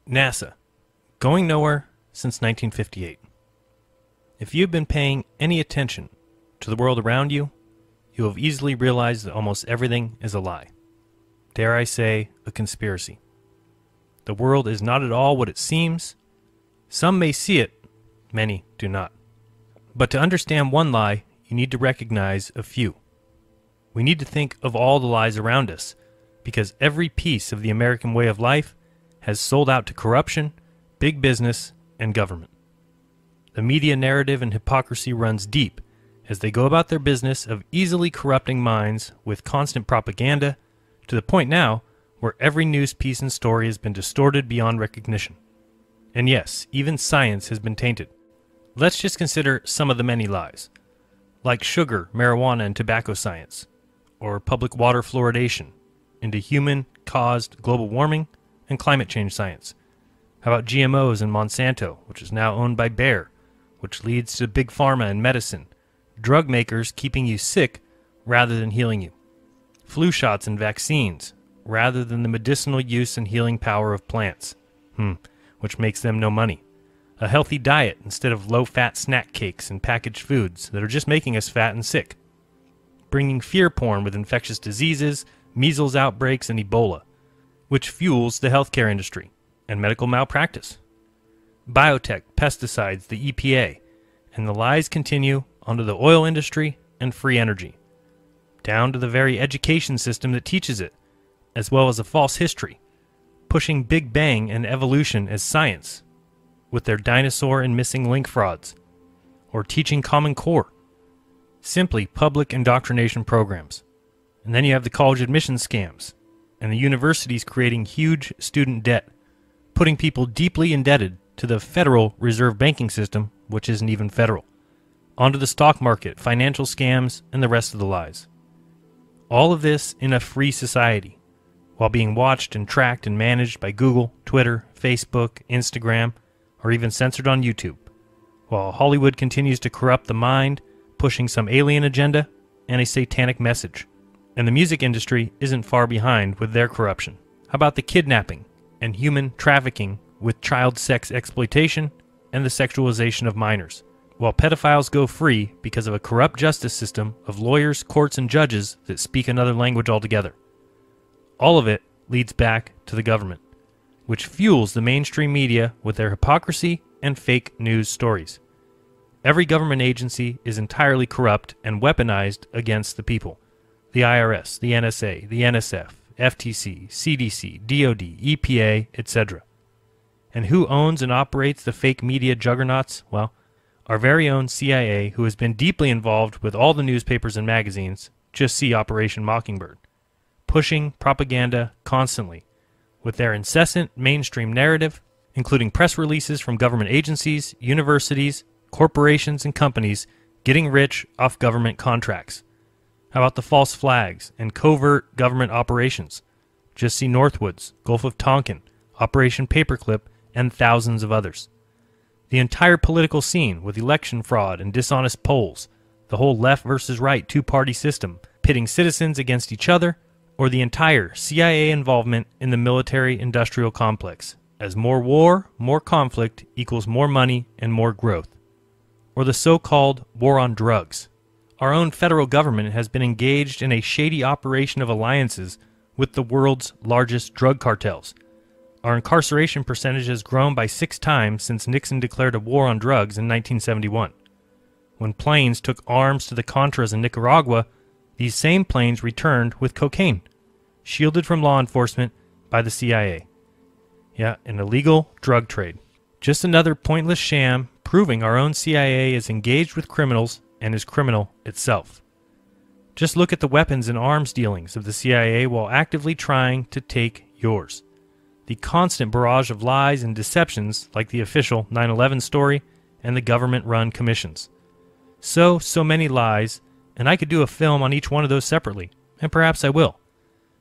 NASA, going nowhere since 1958. If you've been paying any attention to the world around you, you have easily realized that almost everything is a lie. Dare I say, a conspiracy. The world is not at all what it seems. Some may see it, many do not. But to understand one lie, you need to recognize a few. We need to think of all the lies around us, because every piece of the American way of life has sold out to corruption, big business, and government. The media narrative and hypocrisy runs deep as they go about their business of easily corrupting minds with constant propaganda, to the point now where every news piece and story has been distorted beyond recognition. And yes, even science has been tainted. Let's just consider some of the many lies, like sugar, marijuana, and tobacco science, or public water fluoridation into human-caused global warming and climate change science. How about GMOs and Monsanto, which is now owned by Bayer, which leads to big pharma and medicine, drug makers keeping you sick rather than healing you, flu shots and vaccines rather than the medicinal use and healing power of plants, which makes them no money, a healthy diet instead of low-fat snack cakes and packaged foods that are just making us fat and sick, bringing fear porn with infectious diseases, measles outbreaks, and Ebola, which fuels the healthcare industry and medical malpractice. Biotech, pesticides, the EPA, and the lies continue onto the oil industry and free energy, down to the very education system that teaches it, as well as a false history, pushing Big Bang and evolution as science, with their dinosaur and missing link frauds, or teaching Common Core, simply public indoctrination programs. And then you have the college admissions scams, and the universities creating huge student debt, putting people deeply indebted to the Federal Reserve banking system, which isn't even federal, onto the stock market, financial scams, and the rest of the lies. All of this in a free society, while being watched and tracked and managed by Google, Twitter, Facebook, Instagram, or even censored on YouTube, while Hollywood continues to corrupt the mind, pushing some alien agenda and a satanic message. And the music industry isn't far behind with their corruption. How about the kidnapping and human trafficking with child sex exploitation and the sexualization of minors, while pedophiles go free because of a corrupt justice system of lawyers, courts, and judges that speak another language altogether. All of it leads back to the government, which fuels the mainstream media with their hypocrisy and fake news stories. Every government agency is entirely corrupt and weaponized against the people. The IRS, the NSA, the NSF, FTC, CDC, DOD, EPA, etc. And who owns and operates the fake media juggernauts? Well, our very own CIA, who has been deeply involved with all the newspapers and magazines, just see Operation Mockingbird, pushing propaganda constantly with their incessant mainstream narrative, including press releases from government agencies, universities, corporations, and companies getting rich off government contracts. How about the false flags and covert government operations? Just see Northwoods, Gulf of Tonkin, Operation Paperclip, and thousands of others. The entire political scene with election fraud and dishonest polls, the whole left versus right two-party system pitting citizens against each other, or the entire CIA involvement in the military-industrial complex, as more war, more conflict equals more money and more growth. Or the so-called war on drugs. Our own federal government has been engaged in a shady operation of alliances with the world's largest drug cartels. Our incarceration percentage has grown by 6 times since Nixon declared a war on drugs in 1971. When planes took arms to the Contras in Nicaragua, these same planes returned with cocaine, shielded from law enforcement by the CIA. Yeah, an illegal drug trade. Just another pointless sham proving our own CIA is engaged with criminals and is criminal itself. Just look at the weapons and arms dealings of the CIA while actively trying to take yours. The constant barrage of lies and deceptions like the official 9/11 story and the government-run commissions. So many lies, and I could do a film on each one of those separately, and perhaps I will.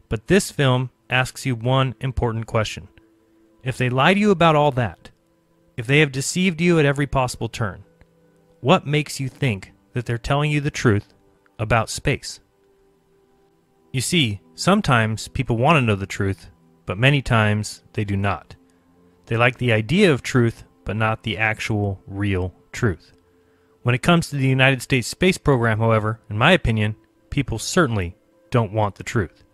But this film asks you one important question. If they lie to you about all that, if they have deceived you at every possible turn, what makes you think that they're telling you the truth about space? You see, sometimes people want to know the truth, but many times they do not. They like the idea of truth, but not the actual, real truth. When it comes to the United States space program, however, in my opinion, people certainly don't want the truth.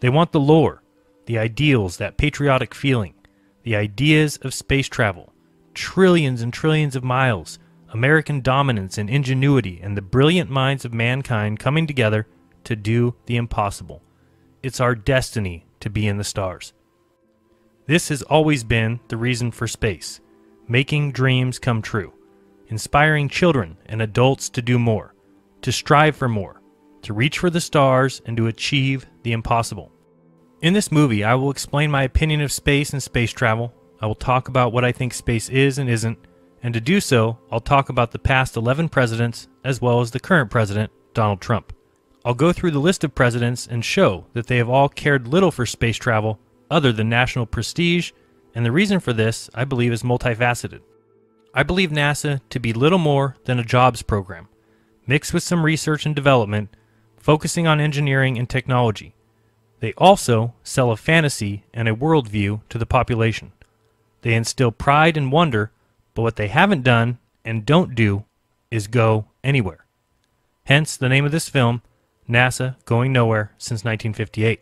They want the lore, the ideals, that patriotic feeling, the ideas of space travel, trillions and trillions of miles, American dominance and ingenuity, and the brilliant minds of mankind coming together to do the impossible. It's our destiny to be in the stars. This has always been the reason for space, making dreams come true, inspiring children and adults to do more, to strive for more, to reach for the stars, and to achieve the impossible. In this movie, I will explain my opinion of space and space travel. I will talk about what I think space is and isn't, and to do so, I'll talk about the past 11 presidents as well as the current president, Donald Trump. I'll go through the list of presidents and show that they have all cared little for space travel other than national prestige, and the reason for this, I believe, is multifaceted. I believe NASA to be little more than a jobs program, mixed with some research and development, focusing on engineering and technology. They also sell a fantasy and a worldview to the population. They instill pride and wonder, but what they haven't done and don't do is go anywhere. Hence the name of this film, NASA Going Nowhere Since 1958.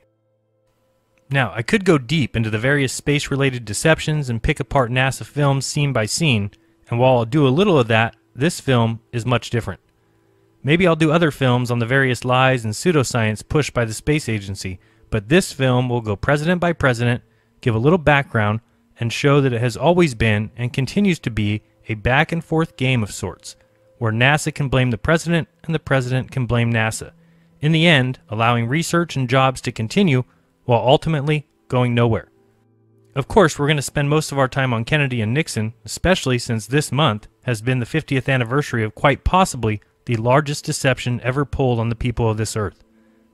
Now, I could go deep into the various space-related deceptions and pick apart NASA films scene by scene, and while I'll do a little of that, this film is much different. Maybe I'll do other films on the various lies and pseudoscience pushed by the space agency, but this film will go president by president, give a little background, and show that it has always been and continues to be a back-and-forth game of sorts, where NASA can blame the president and the president can blame NASA, in the end allowing research and jobs to continue while ultimately going nowhere. Of course, we're going to spend most of our time on Kennedy and Nixon, especially since this month has been the 50th anniversary of quite possibly the largest deception ever pulled on the people of this earth,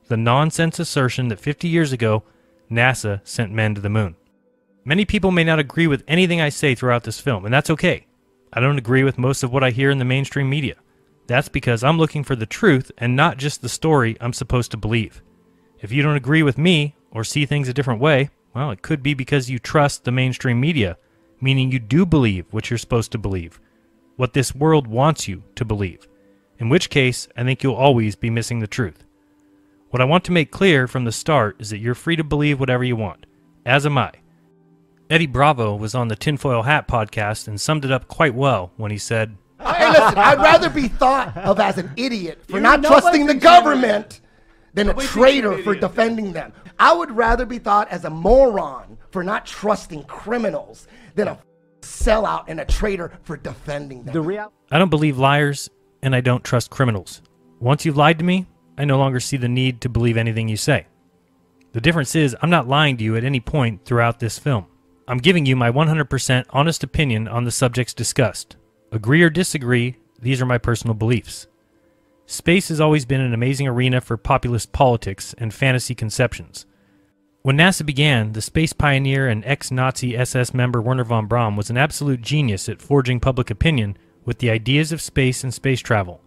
the nonsense assertion that 50 years ago, NASA sent men to the moon. Many people may not agree with anything I say throughout this film, and that's okay. I don't agree with most of what I hear in the mainstream media. That's because I'm looking for the truth and not just the story I'm supposed to believe. If you don't agree with me or see things a different way, well, it could be because you trust the mainstream media, meaning you do believe what you're supposed to believe, what this world wants you to believe, in which case I think you'll always be missing the truth. What I want to make clear from the start is that you're free to believe whatever you want, as am I. Eddie Bravo was on the Tinfoil Hat podcast and summed it up quite well when he said, Hey, listen, I'd rather be thought of as an idiot for not trusting the government than a traitor for defending them. I would rather be thought as a moron for not trusting criminals than a sellout and a traitor for defending them. I don't believe liars, and I don't trust criminals. Once you've lied to me, I no longer see the need to believe anything you say. The difference is I'm not lying to you at any point throughout this film. I'm giving you my 100% honest opinion on the subjects discussed. Agree or disagree, these are my personal beliefs. Space has always been an amazing arena for populist politics and fantasy conceptions. When NASA began, the space pioneer and ex-Nazi SS member Wernher von Braun was an absolute genius at forging public opinion with the ideas of space and space travel.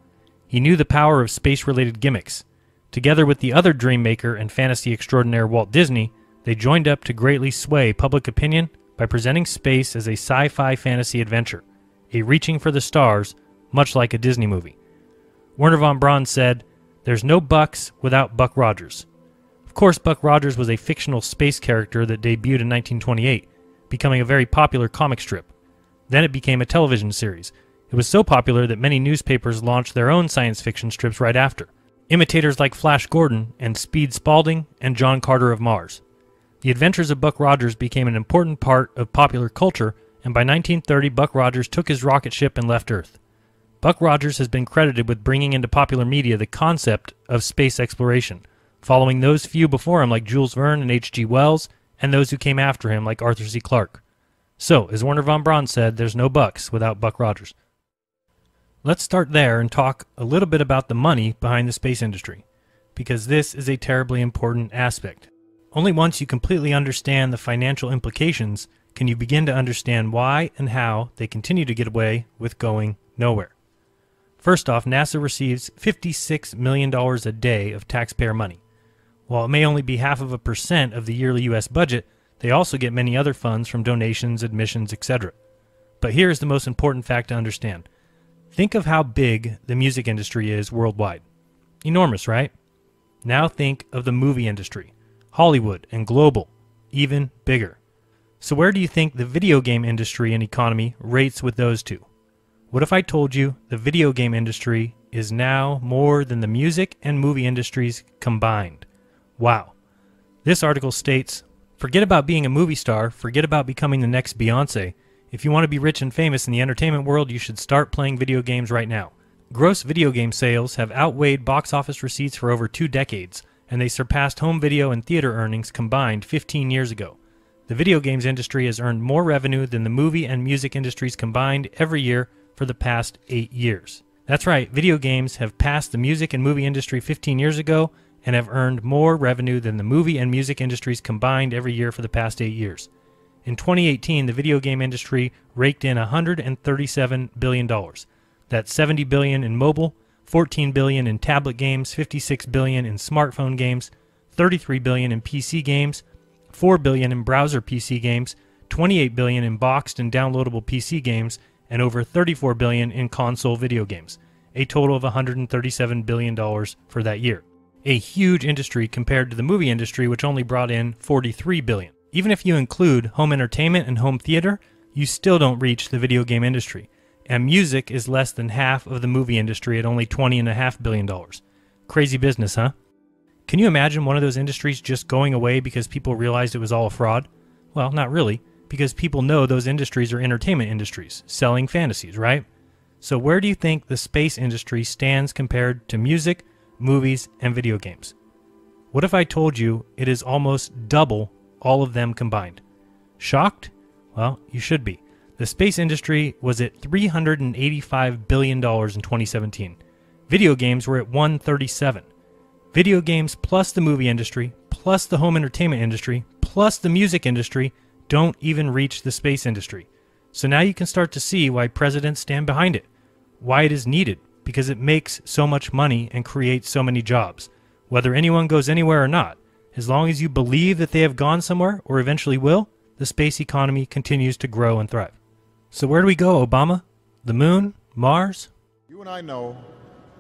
He knew the power of space-related gimmicks. Together with the other dream maker and fantasy extraordinaire Walt Disney, they joined up to greatly sway public opinion by presenting space as a sci-fi fantasy adventure, a reaching for the stars, much like a Disney movie. Wernher von Braun said, "There's no Bucks without Buck Rogers." Of course, Buck Rogers was a fictional space character that debuted in 1928, becoming a very popular comic strip. Then it became a television series. It was so popular that many newspapers launched their own science fiction strips right after. Imitators like Flash Gordon and Speed Spaulding and John Carter of Mars. The adventures of Buck Rogers became an important part of popular culture, and by 1930 Buck Rogers took his rocket ship and left Earth. Buck Rogers has been credited with bringing into popular media the concept of space exploration, following those few before him like Jules Verne and H.G. Wells, and those who came after him like Arthur C. Clarke. So, as Wernher von Braun said, there's no Bucks without Buck Rogers. Let's start there and talk a little bit about the money behind the space industry, because this is a terribly important aspect. Only once you completely understand the financial implications can you begin to understand why and how they continue to get away with going nowhere. First off, NASA receives $56 million a day of taxpayer money. While it may only be 0.5% of the yearly U.S. budget, They also get many other funds from donations, admissions, etc. But here's the most important fact to understand. Think of how big the music industry is worldwide. Enormous, right? Now think of the movie industry. Hollywood and global, even bigger. So where do you think the video game industry and economy rates with those two? What if I told you the video game industry is now more than the music and movie industries combined? Wow. This article states, forget about being a movie star, forget about becoming the next Beyonce. If you want to be rich and famous in the entertainment world, you should start playing video games right now. Gross video game sales have outweighed box office receipts for over 2 decades, and they surpassed home video and theater earnings combined 15 years ago. The video games industry has earned more revenue than the movie and music industries combined every year for the past 8 years. That's right, video games have passed the music and movie industry 15 years ago and have earned more revenue than the movie and music industries combined every year for the past 8 years. In 2018, the video game industry raked in $137 billion. That's $70 billion in mobile, $14 billion in tablet games, $56 billion in smartphone games, $33 billion in PC games, $4 billion in browser PC games, $28 billion in boxed and downloadable PC games, and over $34 billion in console video games, a total of $137 billion for that year. A huge industry compared to the movie industry, which only brought in $43 billion. Even if you include home entertainment and home theater, you still don't reach the video game industry. And music is less than half of the movie industry at only $20.5 billion. Crazy business, huh? Can you imagine one of those industries just going away because people realized it was all a fraud? Well, not really, because people know those industries are entertainment industries, selling fantasies, right? So where do you think the space industry stands compared to music, movies, and video games? What if I told you it is almost double all of them combined? Shocked? Well, you should be. The space industry was at $385 billion in 2017. Video games were at $137. Video games plus the movie industry, plus the home entertainment industry, plus the music industry don't even reach the space industry. So now you can start to see why presidents stand behind it, why it is needed, because it makes so much money and creates so many jobs. Whether anyone goes anywhere or not, as long as you believe that they have gone somewhere or eventually will, the space economy continues to grow and thrive. So where do we go, Obama? The moon? Mars? You and I know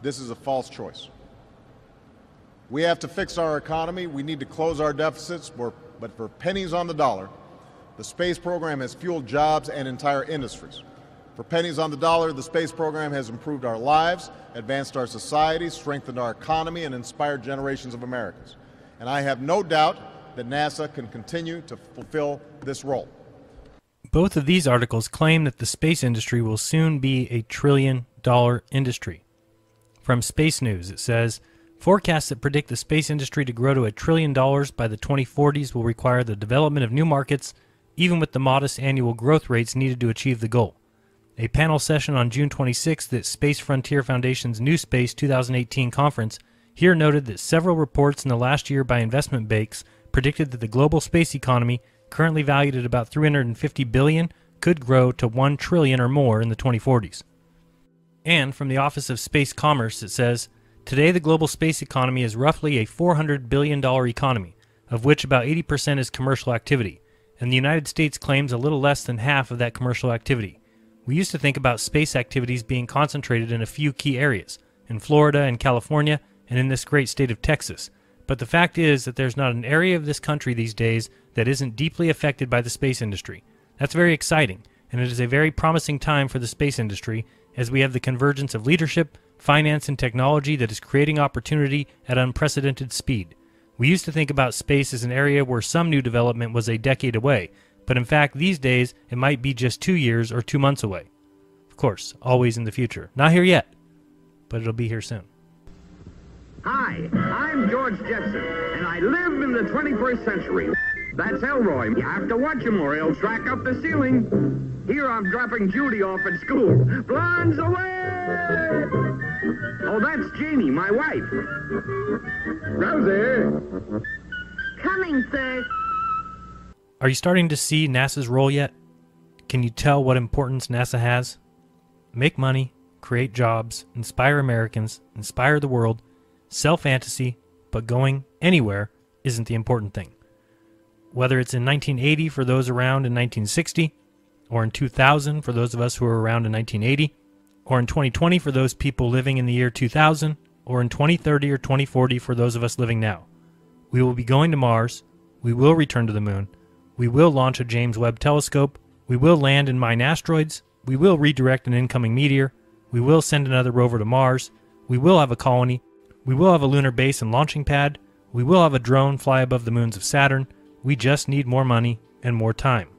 this is a false choice. We have to fix our economy. We need to close our deficits, but for pennies on the dollar, the space program has fueled jobs and entire industries. For pennies on the dollar, the space program has improved our lives, advanced our society, strengthened our economy, and inspired generations of Americans. And I have no doubt that NASA can continue to fulfill this role. Both of these articles claim that the space industry will soon be a $1 trillion industry. From Space News, it says, forecasts that predict the space industry to grow to $1 trillion by the 2040s will require the development of new markets, even with the modest annual growth rates needed to achieve the goal. A panel session on June 26th at Space Frontier Foundation's New Space 2018 conference here noted that several reports in the last year by investment banks predicted that the global space economy, currently valued at about $350 billion, could grow to $1 trillion or more in the 2040s. And from the Office of Space Commerce, it says, today the global space economy is roughly a $400 billion economy, of which about 80% is commercial activity, and the United States claims a little less than half of that commercial activity. We used to think about space activities being concentrated in a few key areas, in Florida and California, and in this great state of Texas. But the fact is that there's not an area of this country these days that isn't deeply affected by the space industry. That's very exciting, and it is a very promising time for the space industry as we have the convergence of leadership, finance, and technology that is creating opportunity at unprecedented speed. We used to think about space as an area where some new development was a decade away, but in fact these days it might be just 2 years or 2 months away. Of course, always in the future. Not here yet, but it'll be here soon. Hi, I'm George Jetson, and I live in the 21st century. That's Elroy. You have to watch him or he'll track up the ceiling. Here I'm dropping Judy off at school. Blondes away! Oh, that's Jeannie, my wife. Rosie! Coming, sir. Are you starting to see NASA's role yet? Can you tell what importance NASA has? Make money, create jobs, inspire Americans, inspire the world, sell fantasy, but going anywhere isn't the important thing. whether it's in 1980 for those around in 1960, or in 2000 for those of us who were around in 1980, or in 2020 for those people living in the year 2000, or in 2030 or 2040 for those of us living now. We will be going to Mars, we will return to the moon, we will launch a James Webb telescope, we will land and mine asteroids, we will redirect an incoming meteor, we will send another rover to Mars, we will have a colony, we will have a lunar base and launching pad, we will have a drone fly above the moons of Saturn. We just need more money and more time.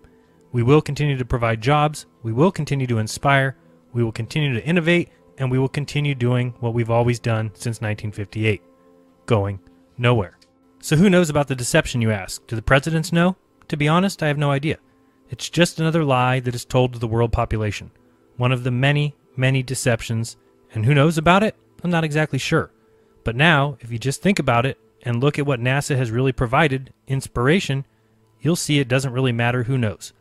We will continue to provide jobs, we will continue to inspire, we will continue to innovate, and we will continue doing what we've always done since 1958. Going nowhere. So who knows about the deception, you ask? Do the presidents know? To be honest, I have no idea. It's just another lie that is told to the world population. One of the many, many deceptions. And who knows about it? I'm not exactly sure. But now, if you just think about it and look at what NASA has really provided, inspiration, you'll see it doesn't really matter who knows.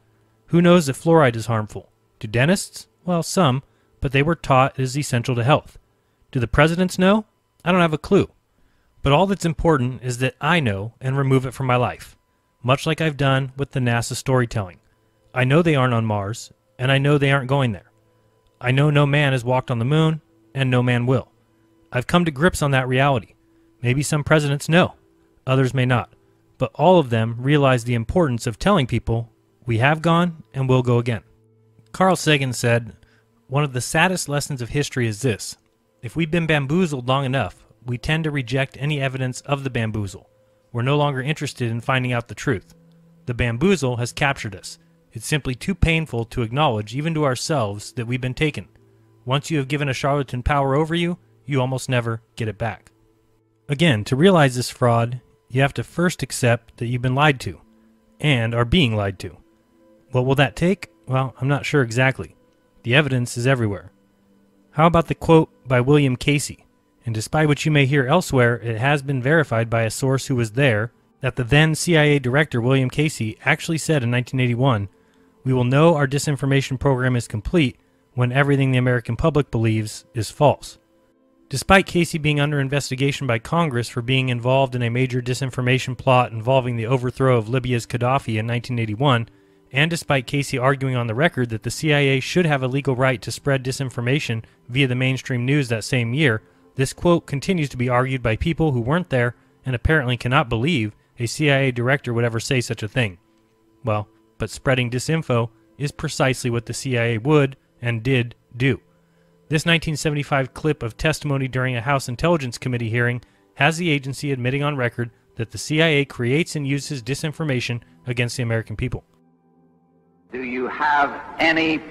Who knows if fluoride is harmful? Do dentists? Well, some, but they were taught it is essential to health. Do the presidents know? I don't have a clue. But all that's important is that I know and remove it from my life, much like I've done with the NASA storytelling. I know they aren't on Mars, and I know they aren't going there. I know no man has walked on the moon, and no man will. I've come to grips on that reality. Maybe some presidents know, others may not, but all of them realize the importance of telling people we have gone and will go again. Carl Sagan said, "One of the saddest lessons of history is this. If we've been bamboozled long enough, we tend to reject any evidence of the bamboozle. We're no longer interested in finding out the truth. The bamboozle has captured us. It's simply too painful to acknowledge, even to ourselves, that we've been taken. Once you have given a charlatan power over you, you almost never get it back." Again, to realize this fraud, you have to first accept that you've been lied to, and are being lied to. What will that take? Well, I'm not sure exactly. The evidence is everywhere. How about the quote by William Casey? And despite what you may hear elsewhere, it has been verified by a source who was there that the then CIA director, William Casey, actually said in 1981, "We will know our disinformation program is complete when everything the American public believes is false." Despite Casey being under investigation by Congress for being involved in a major disinformation plot involving the overthrow of Libya's Gaddafi in 1981, and despite Casey arguing on the record that the CIA should have a legal right to spread disinformation via the mainstream news that same year, this quote continues to be argued by people who weren't there and apparently cannot believe a CIA director would ever say such a thing. Well, but spreading disinfo is precisely what the CIA would and did do. This 1975 clip of testimony during a House Intelligence Committee hearing has the agency admitting on record that the CIA creates and uses disinformation against the American people. Do you have any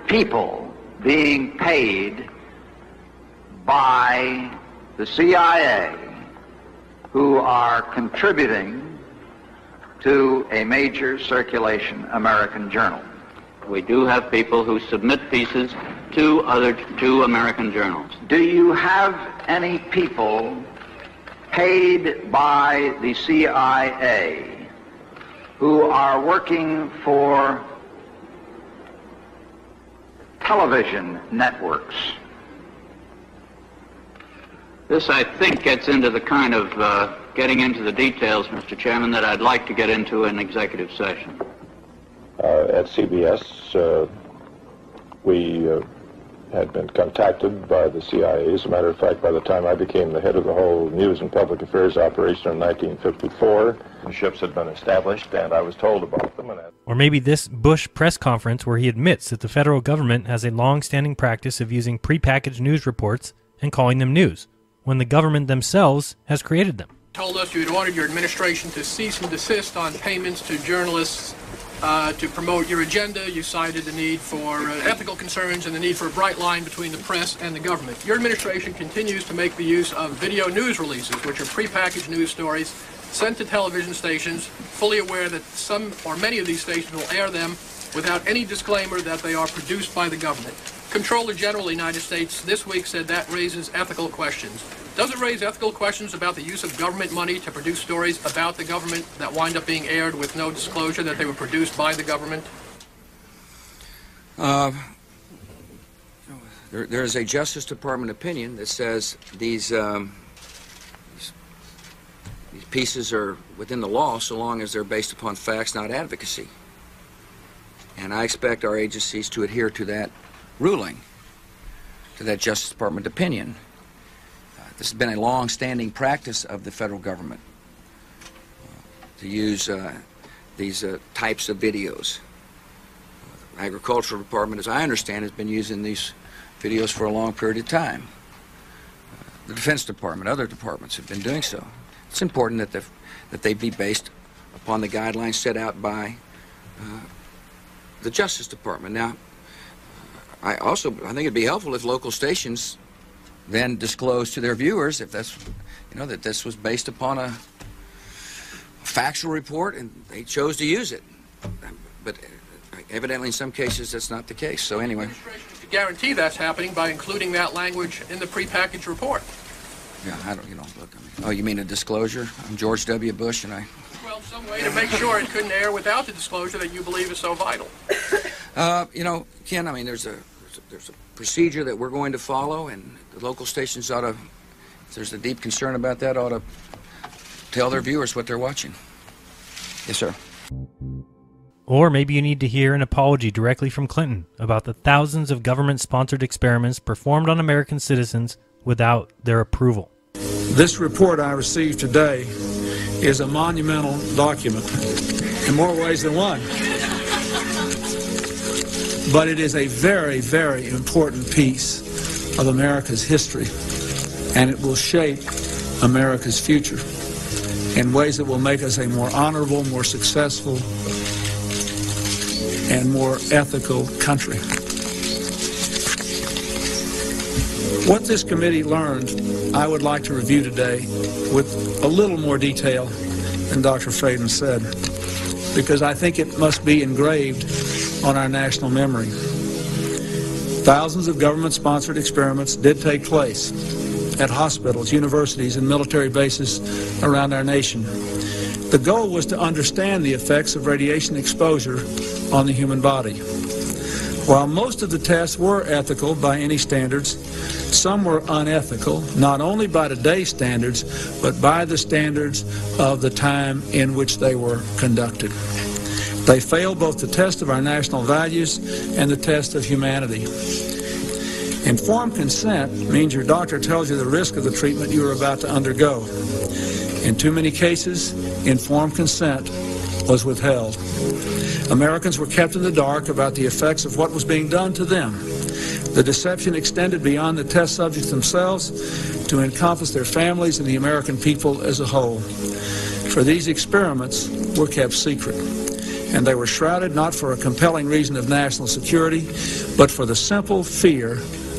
people being paid by the CIA who are contributing to a major circulation American journal? We do have people who submit pieces to American journals. Do you have any people paid by the CIA who are working for television networks? This, I think, gets into the kind of getting into the details, Mr. Chairman, that I'd like to get into in executive session. At CBS, we had been contacted by the CIA. As a matter of fact, by the time I became the head of the whole news and public affairs operation in 1954, the ships had been established, and I was told about them. Or maybe this Bush press conference where he admits that the federal government has a long-standing practice of using prepackaged news reports and calling them news, when the government themselves has created them. Told us you had ordered your administration to cease and desist on payments to journalists to promote your agenda. You cited the need for ethical concerns and the need for a bright line between the press and the government. Your administration continues to make the use of video news releases, which are prepackaged news stories sent to television stations, fully aware that some or many of these stations will air them without any disclaimer that they are produced by the government. Comptroller General of the United States this week said that raises ethical questions. Does it raise ethical questions about the use of government money to produce stories about the government that wind up being aired with no disclosure that they were produced by the government? There is a Justice Department opinion that says these pieces are within the law so long as they're based upon facts, not advocacy. And I expect our agencies to adhere to that ruling, to that Justice Department opinion. This has been a long-standing practice of the federal government to use these types of videos. The Agricultural Department, as I understand, has been using these videos for a long period of time. The Defense Department, other departments have been doing so. It's important that they be based upon the guidelines set out by the Justice Department. Now, I think it'd be helpful if local stations then disclose to their viewers if that's, that this was based upon a factual report and they chose to use it. But evidently in some cases that's not the case. So anyway. To guarantee that's happening by including that language in the prepackaged report. Yeah, look, oh, you mean a disclosure? I'm George W. Bush and Well, some way to make sure it couldn't air without the disclosure that you believe is so vital. Ken, there's a procedure that we're going to follow, and the local stations ought to, if there's a deep concern about that, ought to tell their viewers what they're watching. Yes, sir. Or maybe you need to hear an apology directly from Clinton about the thousands of government-sponsored experiments performed on American citizens without their approval. This report I received today is a monumental document in more ways than one. But it is a very, very important piece of America's history, and it will shape America's future in ways that will make us a more honorable, more successful, and more ethical country. What this committee learned, I would like to review today with a little more detail than Dr. Faden said, because I think it must be engraved on our national memory. Thousands of government-sponsored experiments did take place at hospitals, universities, and military bases around our nation. The goal was to understand the effects of radiation exposure on the human body. While most of the tests were ethical by any standards, some were unethical, not only by today's standards, but by the standards of the time in which they were conducted. They failed both the test of our national values and the test of humanity. Informed consent means your doctor tells you the risk of the treatment you are about to undergo. In too many cases, informed consent was withheld. Americans were kept in the dark about the effects of what was being done to them. The deception extended beyond the test subjects themselves to encompass their families and the American people as a whole. For these experiments were kept secret, and they were shrouded not for a compelling reason of national security, but for the simple fear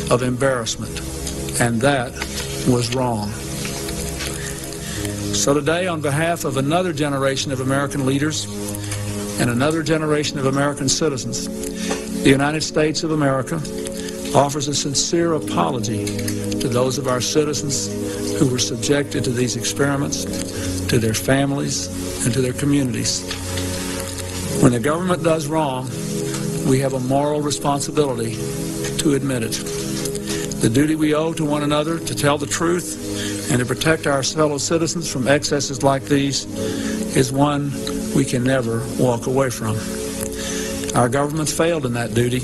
of embarrassment, and that was wrong. So today, on behalf of another generation of American leaders and another generation of American citizens, the United States of America offers a sincere apology to those of our citizens who were subjected to these experiments, to their families, and to their communities. When the government does wrong, we have a moral responsibility to admit it. The duty we owe to one another to tell the truth and to protect our fellow citizens from excesses like these is one we can never walk away from. Our government failed in that duty,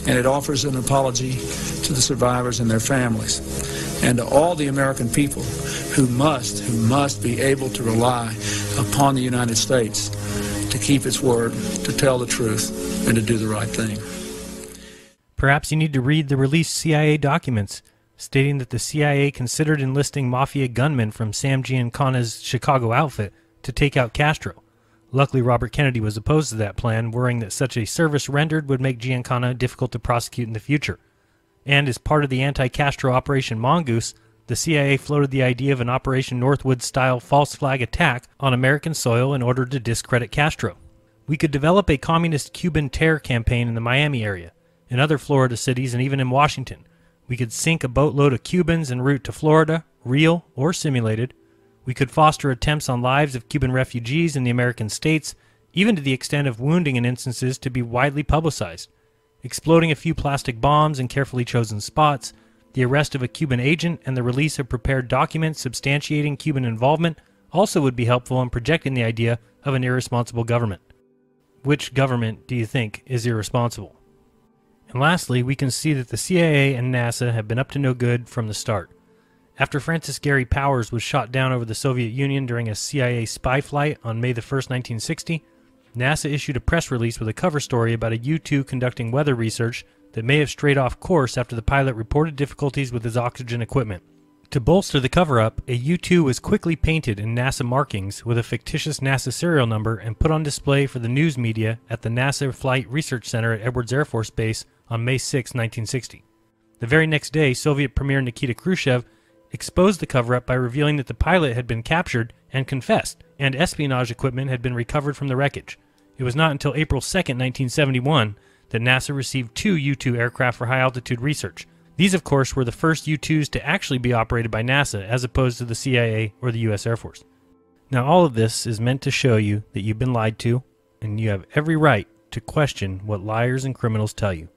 and it offers an apology to the survivors and their families, and to all the American people who must be able to rely upon the United States to keep its word, to tell the truth, and to do the right thing. Perhaps you need to read the released CIA documents stating that the CIA considered enlisting mafia gunmen from Sam Giancana's Chicago outfit to take out Castro. Luckily, Robert Kennedy was opposed to that plan, worrying that such a service rendered would make Giancana difficult to prosecute in the future. And as part of the anti-Castro Operation Mongoose, the CIA floated the idea of an Operation Northwood-style false flag attack on American soil in order to discredit Castro. We could develop a communist Cuban terror campaign in the Miami area, in other Florida cities, and even in Washington. We could sink a boatload of Cubans en route to Florida, real or simulated. We could foster attempts on lives of Cuban refugees in the American states, even to the extent of wounding in instances to be widely publicized. Exploding a few plastic bombs in carefully chosen spots, the arrest of a Cuban agent and the release of prepared documents substantiating Cuban involvement also would be helpful in projecting the idea of an irresponsible government. Which government do you think is irresponsible? And lastly, we can see that the CIA and NASA have been up to no good from the start. After Francis Gary Powers was shot down over the Soviet Union during a CIA spy flight on May 1, 1960, NASA issued a press release with a cover story about a U-2 conducting weather research that may have strayed off course after the pilot reported difficulties with his oxygen equipment. To bolster the cover-up, a U-2 was quickly painted in NASA markings with a fictitious NASA serial number and put on display for the news media at the NASA Flight Research Center at Edwards Air Force Base on May 6, 1960. The very next day, Soviet Premier Nikita Khrushchev exposed the cover-up by revealing that the pilot had been captured and confessed, and espionage equipment had been recovered from the wreckage. It was not until April 2, 1971, that NASA received 2 U-2 aircraft for high-altitude research. These, of course, were the first U-2s to actually be operated by NASA, as opposed to the CIA or the U.S. Air Force. Now, all of this is meant to show you that you've been lied to, and you have every right to question what liars and criminals tell you,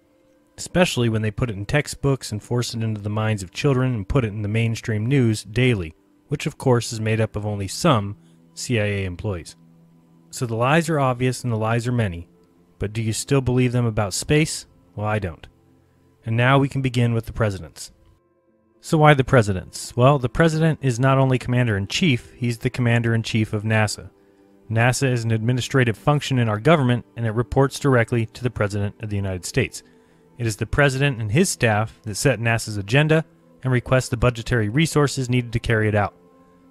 especially when they put it in textbooks and force it into the minds of children and put it in the mainstream news daily, which, of course, is made up of only some CIA employees. So the lies are obvious and the lies are many, but do you still believe them about space? Well, I don't. And now we can begin with the presidents. So why the presidents? Well, the president is not only commander-in-chief, he's the commander-in-chief of NASA. NASA is an administrative function in our government, and it reports directly to the President of the United States. It is the president and his staff that set NASA's agenda and request the budgetary resources needed to carry it out.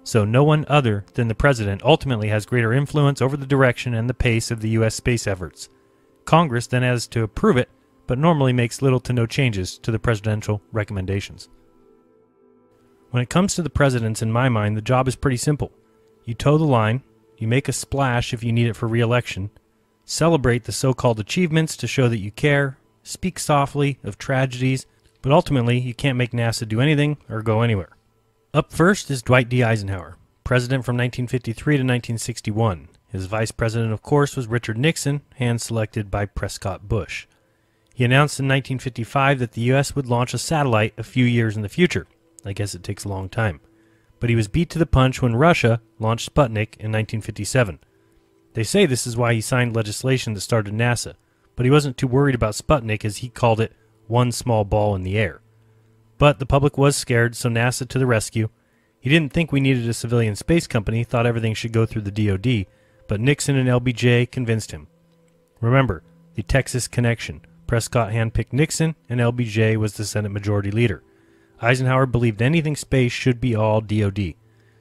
So no one other than the president ultimately has greater influence over the direction and the pace of the U.S. space efforts. Congress then has to approve it, but normally makes little to no changes to the presidential recommendations. When it comes to the presidents, in my mind, the job is pretty simple. You toe the line, you make a splash if you need it for re-election, celebrate the so-called achievements to show that you care, speak softly of tragedies, but ultimately you can't make NASA do anything or go anywhere. Up first is Dwight D. Eisenhower, president from 1953 to 1961. His vice president, of course, was Richard Nixon, hand-selected by Prescott Bush. He announced in 1955 that the U.S. would launch a satellite a few years in the future. I guess it takes a long time. But he was beat to the punch when Russia launched Sputnik in 1957. They say this is why he signed legislation that started NASA, but he wasn't too worried about Sputnik, as he called it one small ball in the air. But the public was scared, so NASA to the rescue. He didn't think we needed a civilian space company, thought everything should go through the DoD, but Nixon and LBJ convinced him. Remember, the Texas connection. Prescott handpicked Nixon, and LBJ was the Senate Majority Leader. Eisenhower believed anything space should be all DoD.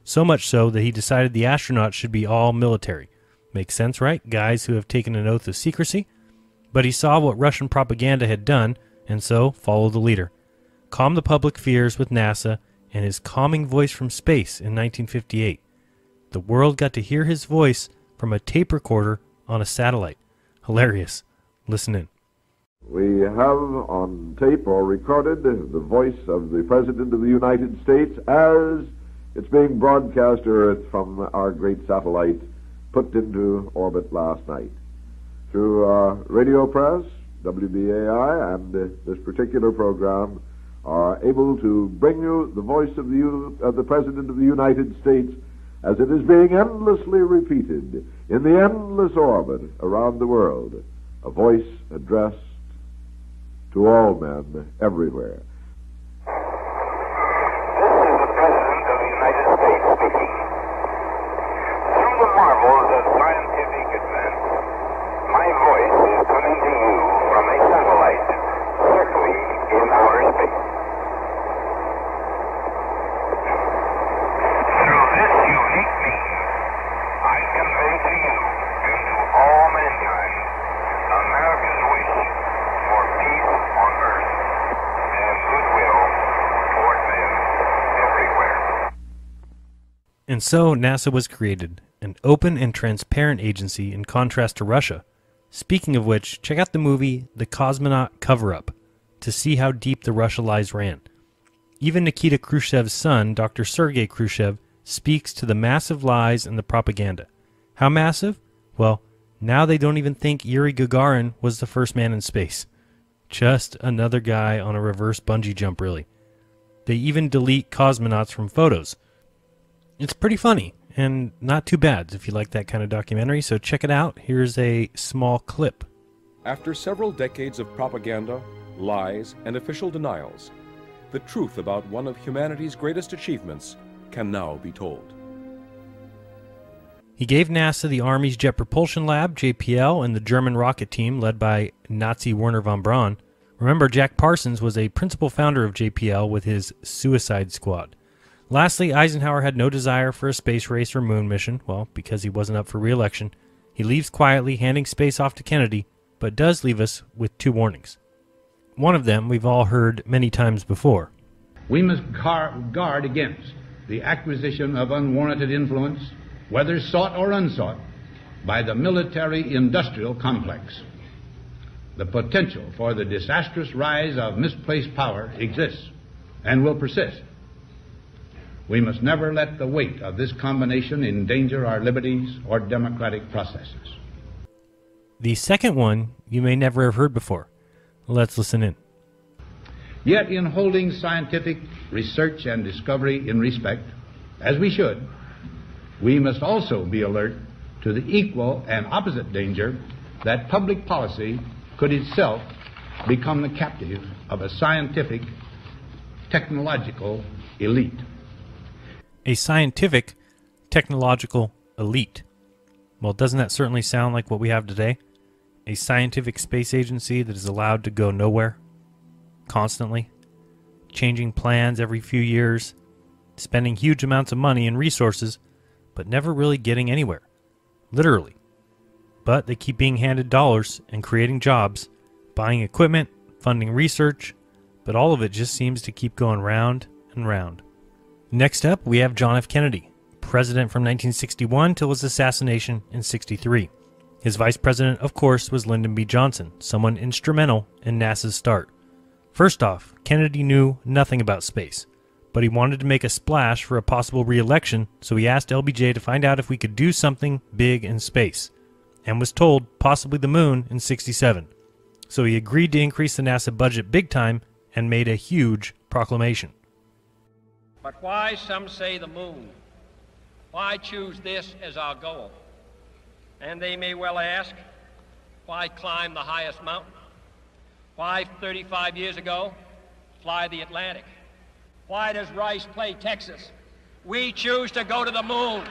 So much so that he decided the astronauts should be all military. Makes sense, right? Guys who have taken an oath of secrecy. But he saw what Russian propaganda had done, and so followed the leader. Calmed the public fears with NASA and his calming voice from space in 1958. The world got to hear his voice from a tape recorder on a satellite. Hilarious. Listen in. We have on tape or recorded the voice of the President of the United States as it's being broadcast to Earth from our great satellite put into orbit last night. Through radio press, WBAI, and this particular program are able to bring you the voice of the President of the United States as it is being endlessly repeated in the endless orbit around the world, a voice addressed to all men everywhere. This is the President of the United States speaking. Through the marvels of scientific advance, my voice is coming to you from a satellite circling in outer space. Through this unique means, I convey to you and to all mankind America's wish for peace on earth and goodwill toward men everywhere. And so NASA was created, an open and transparent agency in contrast to Russia. Speaking of which, check out the movie The Cosmonaut Cover-Up to see how deep the Russia lies ran. Even Nikita Khrushchev's son, Dr. Sergei Khrushchev, speaks to the massive lies and the propaganda. How massive? Well, now they don't even think Yuri Gagarin was the first man in space. Just another guy on a reverse bungee jump, really. They even delete cosmonauts from photos. It's pretty funny, and not too bad if you like that kind of documentary, so check it out. Here's a small clip. After several decades of propaganda, lies, and official denials, the truth about one of humanity's greatest achievements can now be told. He gave NASA the Army's Jet Propulsion Lab, JPL, and the German rocket team led by Nazi Werner von Braun. Remember, Jack Parsons was a principal founder of JPL with his Suicide Squad. Lastly, Eisenhower had no desire for a space race or moon mission, well, because he wasn't up for re-election. He leaves quietly, handing space off to Kennedy, but does leave us with 2 warnings. One of them we've all heard many times before. We must guard against the acquisition of unwarranted influence, whether sought or unsought, by the military-industrial complex. The potential for the disastrous rise of misplaced power exists and will persist. We must never let the weight of this combination endanger our liberties or democratic processes. The second one you may never have heard before. Let's listen in. Yet in holding scientific research and discovery in respect, as we should, we must also be alert to the equal and opposite danger that public policy could itself become the captive of a scientific, technological elite. A scientific, technological elite. Well, doesn't that certainly sound like what we have today? A scientific space agency that is allowed to go nowhere, constantly, changing plans every few years, spending huge amounts of money and resources, but never really getting anywhere, literally. But they keep being handed dollars and creating jobs, buying equipment, funding research, but all of it just seems to keep going round and round. Next up, we have John F. Kennedy, president from 1961 till his assassination in '63. His vice president, of course, was Lyndon B. Johnson, someone instrumental in NASA's start. First off, Kennedy knew nothing about space, but he wanted to make a splash for a possible re-election, so he asked LBJ to find out if we could do something big in space, and was told possibly the moon in '67. So he agreed to increase the NASA budget big time and made a huge proclamation. But why, some say, the moon? Why choose this as our goal? And they may well ask, why climb the highest mountain? Why, 35 years ago, fly the Atlantic? Why does Rice play Texas? We choose to go to the moon.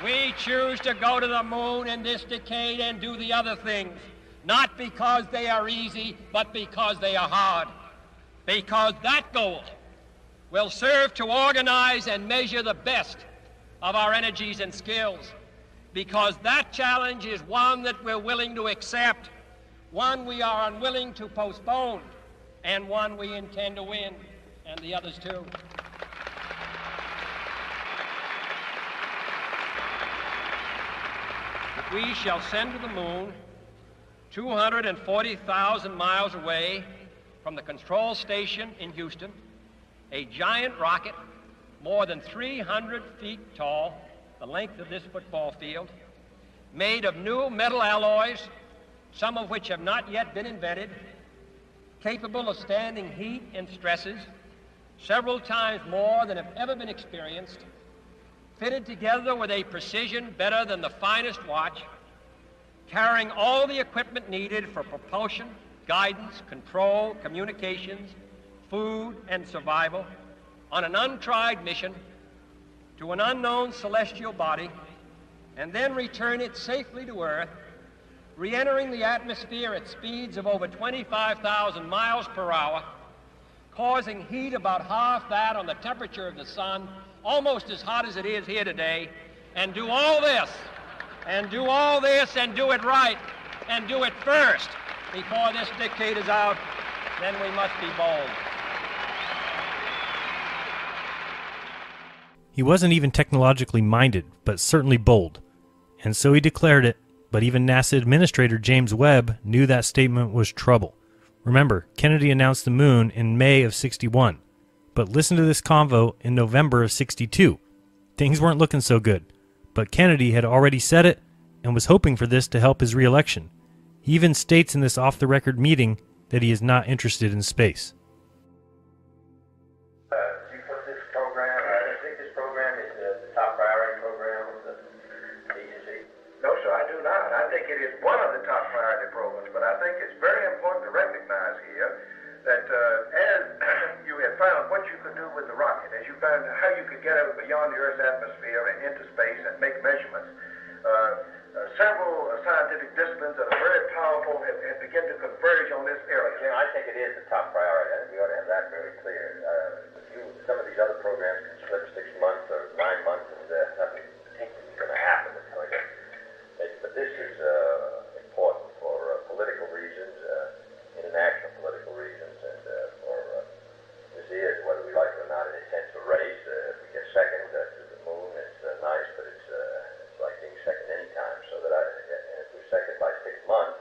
We choose to go to the moon in this decade and do the other things, not because they are easy, but because they are hard. Because that goal will serve to organize and measure the best of our energies and skills. Because that challenge is one that we're willing to accept, one we are unwilling to postpone, and one we intend to win, and the others too. We shall send to the moon 240,000 miles away from the control station in Houston, a giant rocket more than 300 feet tall, the length of this football field, made of new metal alloys, some of which have not yet been invented, capable of standing heat and stresses several times more than have ever been experienced, fitted together with a precision better than the finest watch, carrying all the equipment needed for propulsion, guidance, control, communications, food, and survival on an untried mission to an unknown celestial body, and then return it safely to Earth, re-entering the atmosphere at speeds of over 25,000 miles per hour, causing heat about half that on the temperature of the sun, almost as hot as it is here today, and do all this, and do all this, and do it right, and do it first before this decade is out, then we must be bold. He wasn't even technologically minded, but certainly bold. And so he declared it, but even NASA Administrator James Webb knew that statement was trouble. Remember, Kennedy announced the moon in May of '61, but listen to this convo in November of '62. Things weren't looking so good, but Kennedy had already said it and was hoping for this to help his re-election. He even states in this off-the-record meeting that he is not interested in space. You put this program, I think this program is the top priority beyond the Earth's atmosphere and into space and make measurements. Several scientific disciplines that are very powerful have begun to converge on this area. Jim, I think it is the top priority. I think we ought to have that very clear. Some of these other programs can slip 6 months or 9 months, and nothing particularly is going to happen. It's going to, but this is important for political reasons, international political reasons, and this is, whether we like it or not, in a sense, a race. If we get second to the moon, it's nice, but it's like being second anytime. So that if we're second by 6 months,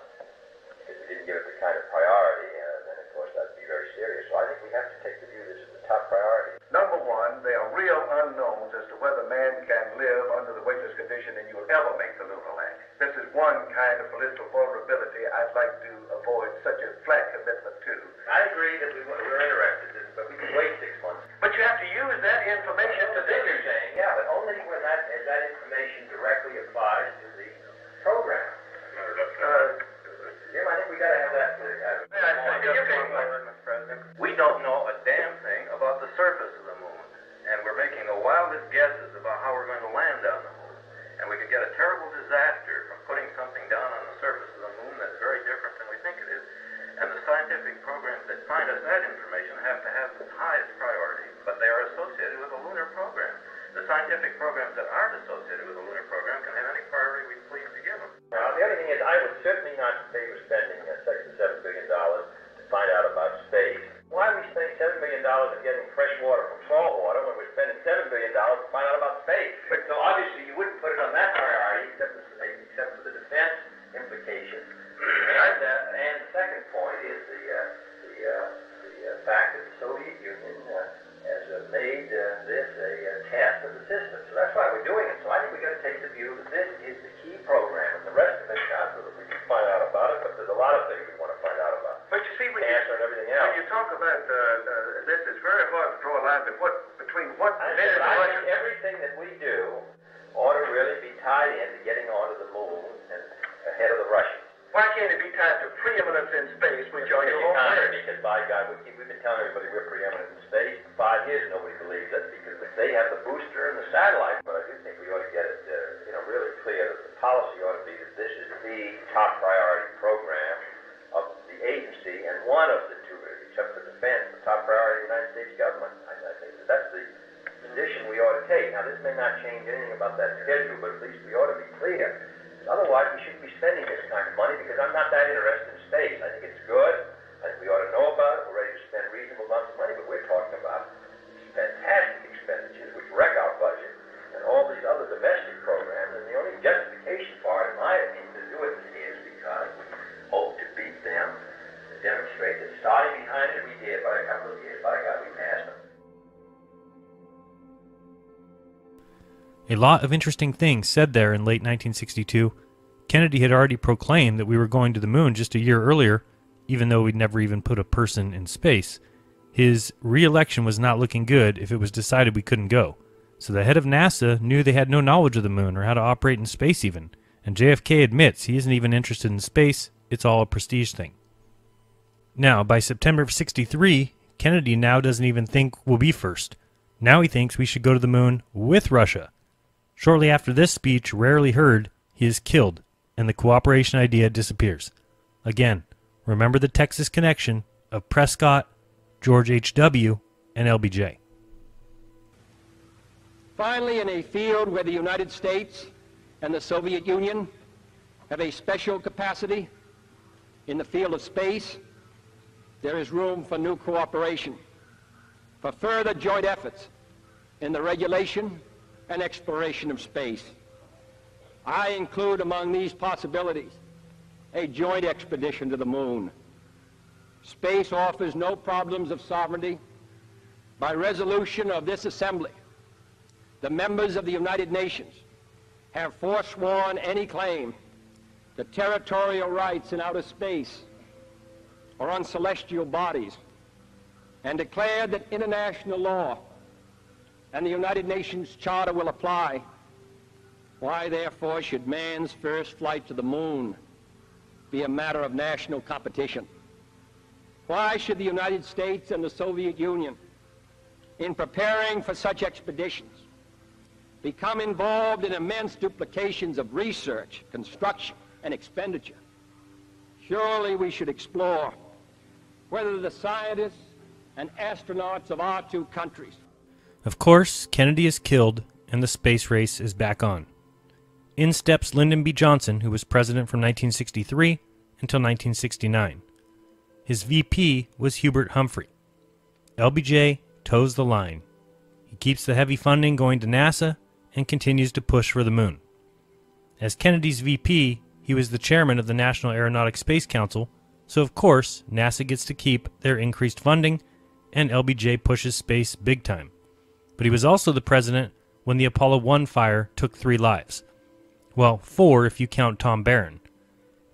because we didn't give it the kind of priority, then of course that'd be very serious. So I think we have to take the view this is the top priority. Number one, there are real unknowns as to whether man can live under the weightless condition and you'll ever make the lunar landing. This is one kind of political vulnerability I'd like to avoid such a flat commitment to. I agree that we're interested in, but we can wait 6 months. But you have to use that information to do your thing. Yeah, but only when that information directly applies to the program. Jim, I think we got to have that. Mr. President, we don't know a damn thing about the surface of the moon, and we're making the wildest guesses about how we're going to land on the moon. And we could get a terrible disaster from putting something down on the surface of the moon that's very different than we think it is. And the scientific programs that find us that information have to have the highest priority, but they are associated with a lunar program. The scientific programs that aren't associated with a lunar program can have any priority we please to give them. Now, the other thing is, I would certainly not favor spending $6 to $7 billion to find out about space. Why are we spending $7 million in getting fresh water from salt water when we're spending $7 billion to find out about space? So obviously you wouldn't put it on that priority except for the defense implications. And the second point is the fact that the Soviet Union has made this a test of the system. So that's why we're doing it. So I think we've got to take the view that this is the key program, and the rest of it, not so that we can find out about it, but there's a lot of things we want to find out about. But you see, when everything else. When you talk about this, it's very hard to draw a line between what I think everything that we do ought to really be tied in to getting onto the moon and ahead of the Russians. Why can't it be tied to preeminence in space, which are your own words? Because, by God, we've been telling everybody we're preeminent in space. For 5 years, nobody believes it because they have the booster and the satellite. But I do think we ought to get it, really clear that the policy ought to be that this is the top priority program of the agency and one of the two, except for defense, the top priority of the United States government. I think that's the position we ought to take. Now, this may not change anything about that schedule, but at least we ought to be clear. Otherwise, we shouldn't be spending this kind of money because I'm not that interested in space. I think it's good. I think we ought to know about it. We're ready to spend reasonable amounts of money, but we're talking about fantastic expenditures which wreck our budget and all these other domestic programs. And the only justification for it, in my opinion, to do it is because we hope to beat them and demonstrate that starting behind it we did by a couple of years. By God, we passed them. A lot of interesting things said there in late 1962. Kennedy had already proclaimed that we were going to the moon just a year earlier, even though we'd never even put a person in space. His re-election was not looking good if it was decided we couldn't go. So the head of NASA knew they had no knowledge of the moon or how to operate in space even. And JFK admits he isn't even interested in space, it's all a prestige thing. Now, by September of '63, Kennedy now doesn't even think we'll be first. Now he thinks we should go to the moon with Russia. Shortly after this speech, rarely heard, he is killed, and the cooperation idea disappears. Again, remember the Texas connection of Prescott, George H.W., and LBJ. Finally, in a field where the United States and the Soviet Union have a special capacity in the field of space, there is room for new cooperation, for further joint efforts in the regulation and exploration of space. I include among these possibilities a joint expedition to the moon. Space offers no problems of sovereignty. By resolution of this assembly, the members of the United Nations have forsworn any claim to territorial rights in outer space or on celestial bodies, and declared that international law and the United Nations Charter will apply. Why, therefore, should man's first flight to the moon be a matter of national competition? Why should the United States and the Soviet Union, in preparing for such expeditions, become involved in immense duplications of research, construction, and expenditure. Surely we should explore whether the scientists and astronauts of our two countries. Of course, Kennedy is killed and the space race is back on. In steps Lyndon B. Johnson, who was president from 1963 until 1969. His VP was Hubert Humphrey. LBJ toes the line. He keeps the heavy funding going to NASA and continues to push for the moon. As Kennedy's VP, he was the chairman of the National Aeronautic Space Council, so of course NASA gets to keep their increased funding, and LBJ pushes space big time. But he was also the president when the Apollo 1 fire took 3 lives. Well, 4 if you count Tom Barron.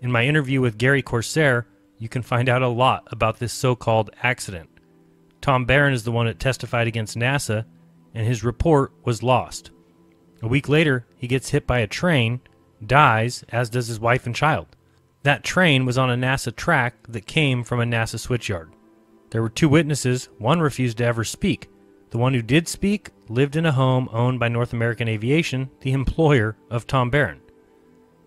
In my interview with Gary Corsair, you can find out a lot about this so-called accident. Tom Barron is the one that testified against NASA, and his report was lost. A week later, he gets hit by a train, dies, as does his wife and child. That train was on a NASA track that came from a NASA switchyard. There were 2 witnesses. One refused to ever speak. The one who did speak lived in a home owned by North American Aviation, the employer of Tom Barron.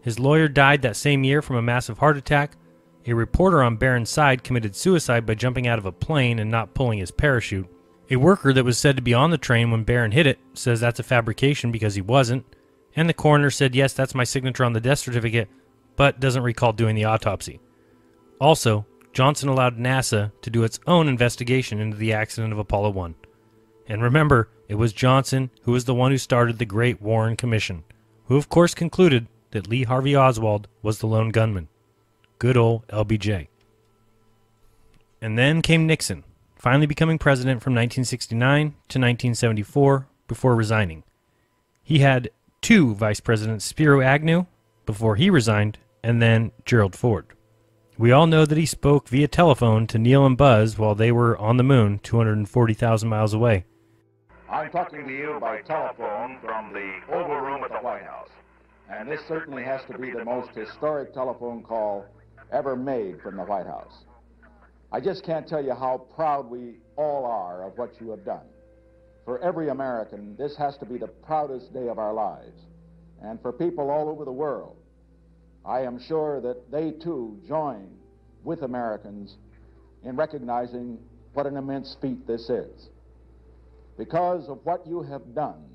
His lawyer died that same year from a massive heart attack. A reporter on Barron's side committed suicide by jumping out of a plane and not pulling his parachute. A worker that was said to be on the train when Barron hit it says that's a fabrication because he wasn't, and the coroner said, yes, that's my signature on the death certificate, but doesn't recall doing the autopsy. Also, Johnson allowed NASA to do its own investigation into the accident of Apollo 1. And remember, it was Johnson who was the one who started the Great Warren Commission, who of course concluded that Lee Harvey Oswald was the lone gunman. Good old LBJ. And then came Nixon, finally becoming president from 1969 to 1974 before resigning. He had 2 vice presidents, Spiro Agnew, before he resigned, and then Gerald Ford. We all know that he spoke via telephone to Neil and Buzz while they were on the moon 240,000 miles away. I'm talking to you by telephone from the Oval Room at the White House. And this certainly has to be the most historic telephone call ever made from the White House. I just can't tell you how proud we all are of what you have done. For every American, this has to be the proudest day of our lives. And for people all over the world, I am sure that they too join with Americans in recognizing what an immense feat this is. Because of what you have done,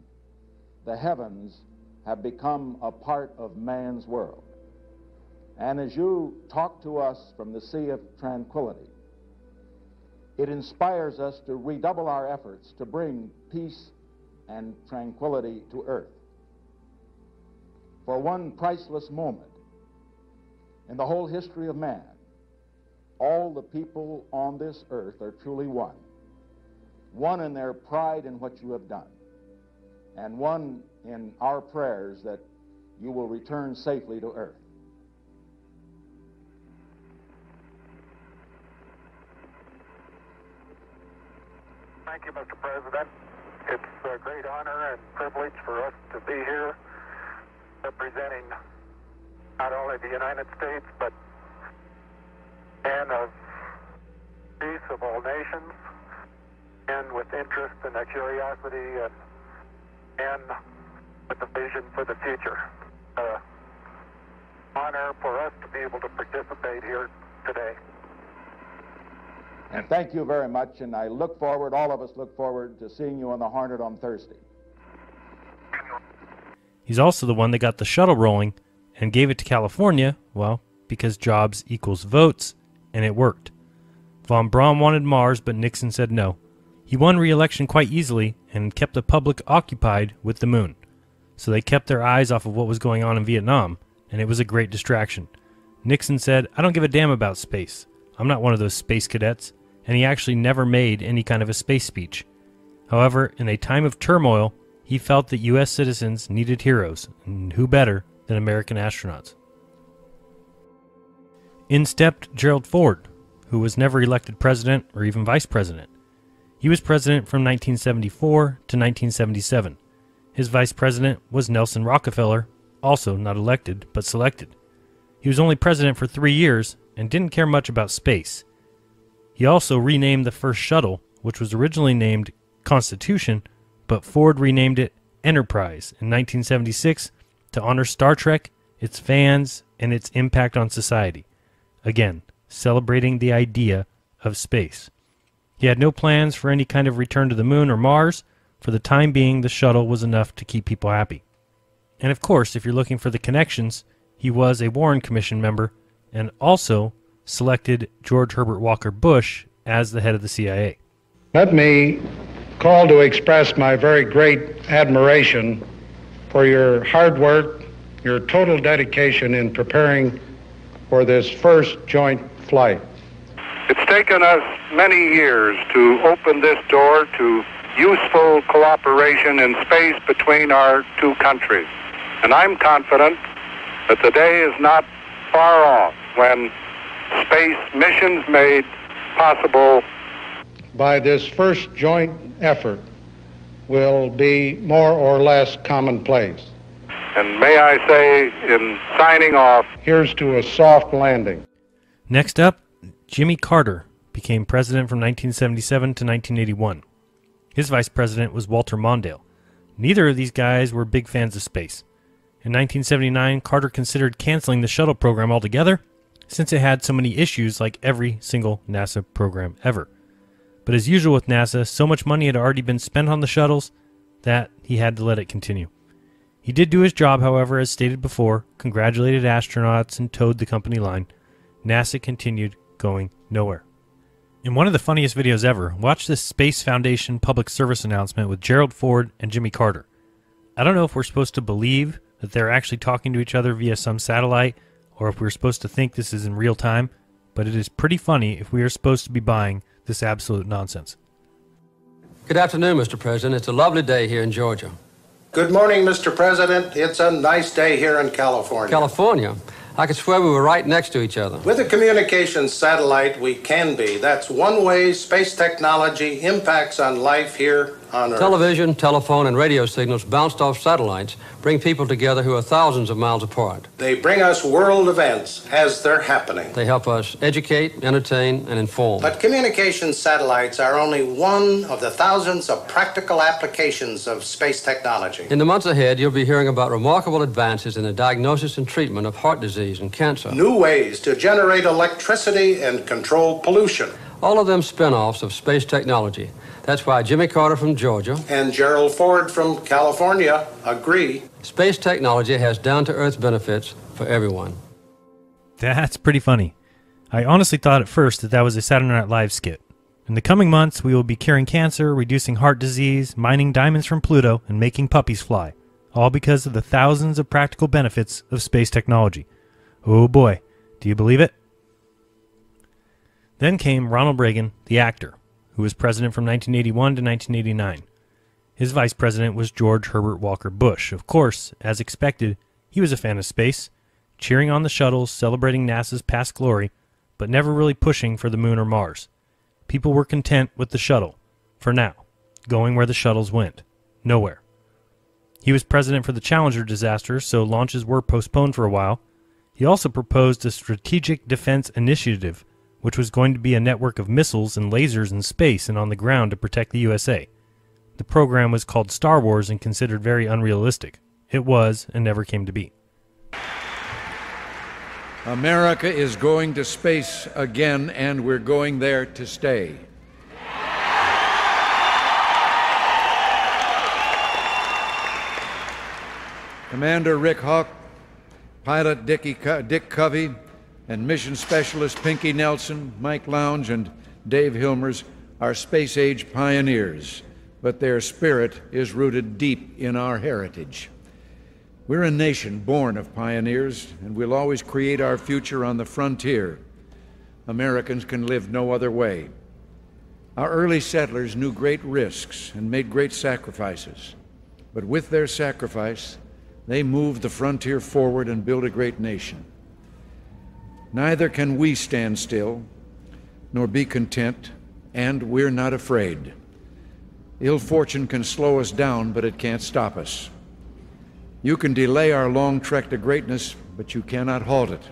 the heavens have become a part of man's world. And as you talk to us from the Sea of Tranquility, it inspires us to redouble our efforts to bring peace and tranquility to earth. For one priceless moment in the whole history of man, all the people on this earth are truly one. One in their pride in what you have done, and one in our prayers that you will return safely to earth. Thank you, Mr. President. It's a great honor and privilege for us to be here representing not only the United States, but men of peace of all nations, and with interest and a curiosity and with a vision for the future. Honor for us to be able to participate here today. And thank you very much, and I look forward, all of us look forward to seeing you on the Hornet on Thursday. He's also the one that got the shuttle rolling and gave it to California, well, because jobs equals votes, and it worked. Von Braun wanted Mars, but Nixon said no. He won re-election quite easily and kept the public occupied with the moon. So they kept their eyes off of what was going on in Vietnam, and it was a great distraction. Nixon said, I don't give a damn about space. I'm not one of those space cadets, and he actually never made any kind of a space speech. However, in a time of turmoil, he felt that U.S. citizens needed heroes, and who better than American astronauts? In stepped Gerald Ford, who was never elected president or even vice president. He was president from 1974 to 1977. His vice president was Nelson Rockefeller, also not elected, but selected. He was only president for 3 years and didn't care much about space. He also renamed the first shuttle, which was originally named Constitution, but Ford renamed it Enterprise in 1976 to honor Star Trek, its fans, and its impact on society. Again, celebrating the idea of space. He had no plans for any kind of return to the moon or Mars. For the time being, the shuttle was enough to keep people happy. And of course, if you're looking for the connections, he was a Warren Commission member and also selected George Herbert Walker Bush as the head of the CIA. Let me call to express my very great admiration for your hard work, your total dedication in preparing for this first joint flight. It's taken us many years to open this door to useful cooperation in space between our two countries. And I'm confident that the day is not far off when space missions made possible by this first joint effort will be more or less commonplace. And may I say, in signing off, here's to a soft landing. Next up, Jimmy Carter became president from 1977 to 1981. His vice president was Walter Mondale. Neither of these guys were big fans of space. In 1979, Carter considered canceling the shuttle program altogether, since it had so many issues like every single NASA program ever. But as usual with NASA, so much money had already been spent on the shuttles that he had to let it continue. He did do his job, however, as stated before, congratulated astronauts and towed the company line. NASA continued going nowhere. In one of the funniest videos ever, watch this Space Foundation public service announcement with Gerald Ford and Jimmy Carter. I don't know if we're supposed to believe that they're actually talking to each other via some satellite, or if we're supposed to think this is in real time, but it is pretty funny if we are supposed to be buying this absolute nonsense. Good afternoon, Mr. President. It's a lovely day here in Georgia. Good morning, Mr. President. It's a nice day here in California. California? I could swear we were right next to each other. With a communications satellite, we can be. That's one way space technology impacts on life here on Earth. Television, telephone, and radio signals bounced off satellites bring people together who are thousands of miles apart. They bring us world events as they're happening. They help us educate, entertain, and inform. But communications satellites are only one of the thousands of practical applications of space technology. In the months ahead, you'll be hearing about remarkable advances in the diagnosis and treatment of heart disease and cancer. New ways to generate electricity and control pollution. All of them spin-offs of space technology. That's why Jimmy Carter from Georgia and Gerald Ford from California agree. Space technology has down-to-earth benefits for everyone. That's pretty funny. I honestly thought at first that was a Saturday Night Live skit. In the coming months, we will be curing cancer, reducing heart disease, mining diamonds from Pluto, and making puppies fly. All because of the thousands of practical benefits of space technology. Oh boy, do you believe it? Then came Ronald Reagan, the actor, who was president from 1981 to 1989. His vice president was George Herbert Walker Bush. Of course, as expected, he was a fan of space, cheering on the shuttles, celebrating NASA's past glory, but never really pushing for the moon or Mars. People were content with the shuttle, for now, going where the shuttles went, nowhere. He was president for the Challenger disaster, so launches were postponed for a while. He also proposed a strategic defense initiative, which was going to be a network of missiles and lasers in space and on the ground to protect the USA. The program was called Star Wars and considered very unrealistic. It was, and never came to be. America is going to space again, and we're going there to stay. Commander Rick Hawk, pilot Dick Covey, and mission specialist Pinky Nelson, Mike Lounge, and Dave Hilmers are space-age pioneers, but their spirit is rooted deep in our heritage. We're a nation born of pioneers, and we'll always create our future on the frontier. Americans can live no other way. Our early settlers knew great risks and made great sacrifices, but with their sacrifice, they moved the frontier forward and built a great nation. Neither can we stand still, nor be content, and we're not afraid. Ill fortune can slow us down, but it can't stop us. You can delay our long trek to greatness, but you cannot halt it.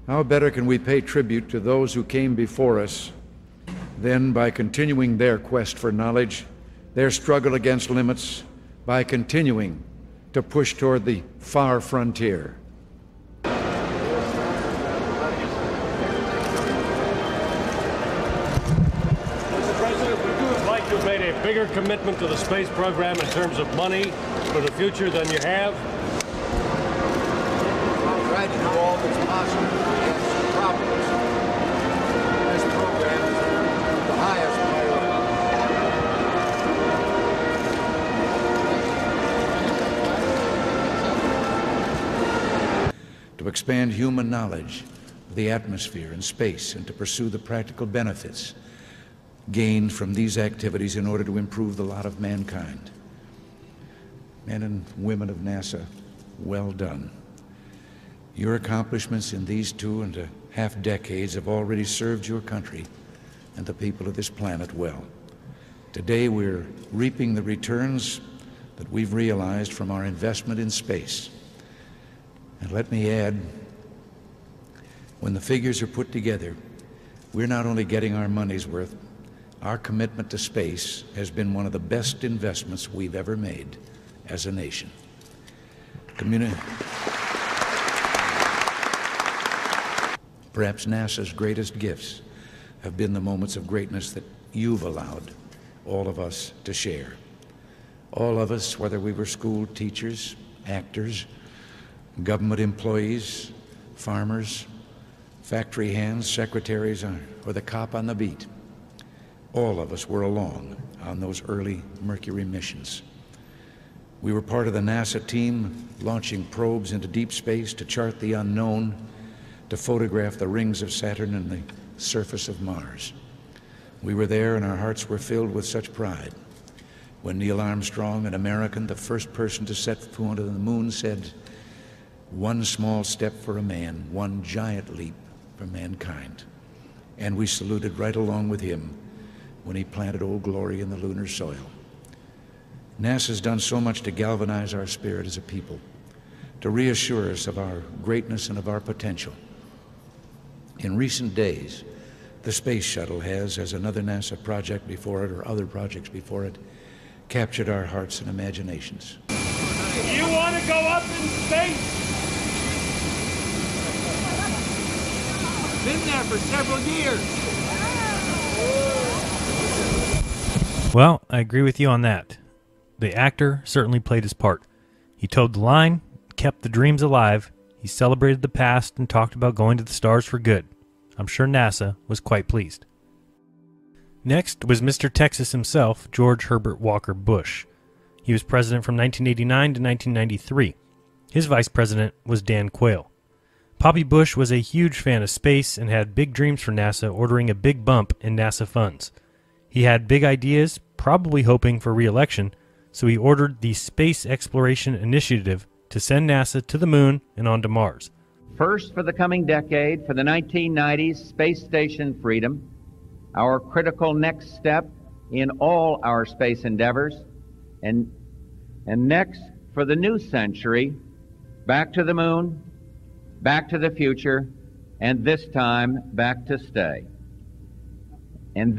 How better can we pay tribute to those who came before us than by continuing their quest for knowledge, their struggle against limits, by continuing to push toward the far frontier. Mr. President, would you have liked to have made a bigger commitment to the space program in terms of money for the future than you have? I'll try to do all that's possible to get some problems. This program is the highest priority. To expand human knowledge of the atmosphere and space, and to pursue the practical benefits gained from these activities in order to improve the lot of mankind. Men and women of NASA, well done. Your accomplishments in these 2.5 decades have already served your country and the people of this planet well. Today we're reaping the returns that we've realized from our investment in space. And let me add, when the figures are put together, we're not only getting our money's worth, our commitment to space has been one of the best investments we've ever made as a nation. Perhaps NASA's greatest gifts have been the moments of greatness that you've allowed all of us to share. All of us, whether we were school teachers, actors, government employees, farmers, factory hands, secretaries, or the cop on the beat, all of us were along on those early Mercury missions. We were part of the NASA team launching probes into deep space to chart the unknown, to photograph the rings of Saturn and the surface of Mars. We were there and our hearts were filled with such pride when Neil Armstrong, an American, the first person to set foot on the moon, said, "One small step for a man, one giant leap for mankind." And we saluted right along with him when he planted Old Glory in the lunar soil. NASA's done so much to galvanize our spirit as a people, to reassure us of our greatness and of our potential. In recent days, the space shuttle has, as another NASA project before it or other projects before it, captured our hearts and imaginations. You want to go up in space? Been there for several years. Well, I agree with you on that. The actor certainly played his part. He towed the line, kept the dreams alive, he celebrated the past and talked about going to the stars for good. I'm sure NASA was quite pleased. Next was Mr. Texas himself, George Herbert Walker Bush. He was president from 1989 to 1993. His vice president was Dan Quayle. Poppy Bush was a huge fan of space and had big dreams for NASA, ordering a big bump in NASA funds. He had big ideas, probably hoping for re-election, so he ordered the Space Exploration Initiative to send NASA to the moon and on to Mars. First, for the coming decade, for the 1990s, space station freedom, our critical next step in all our space endeavors, and next, for the new century, back to the moon, back to the future, and this time, back to stay. And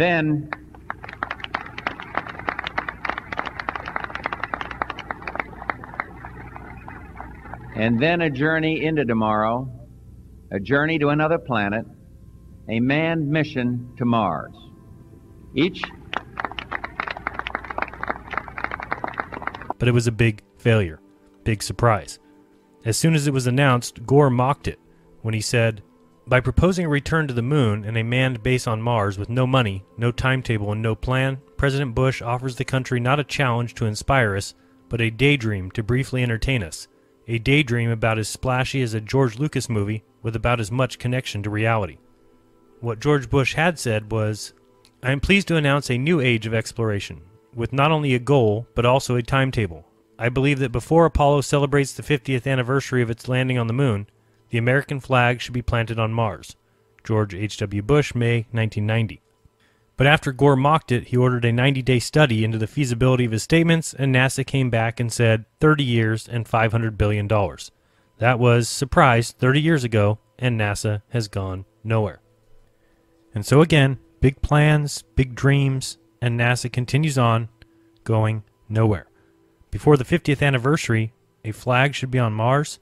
then a journey into tomorrow, a journey to another planet, a manned mission to Mars. But it was a big failure, big surprise. As soon as it was announced, Gore mocked it when he said, "By proposing a return to the moon and a manned base on Mars with no money, no timetable, and no plan, President Bush offers the country not a challenge to inspire us, but a daydream to briefly entertain us. A daydream about as splashy as a George Lucas movie with about as much connection to reality." What George Bush had said was, "I am pleased to announce a new age of exploration, with not only a goal, but also a timetable. I believe that before Apollo celebrates the 50th anniversary of its landing on the moon, the American flag should be planted on Mars." George H.W. Bush, May 1990. But after Gore mocked it, he ordered a 90-day study into the feasibility of his statements, and NASA came back and said 30 years and $500 billion. That was, surprise, 30 years ago, and NASA has gone nowhere. And so again, big plans, big dreams, and NASA continues on, going nowhere. before the 50th anniversary, a flag should be on Mars?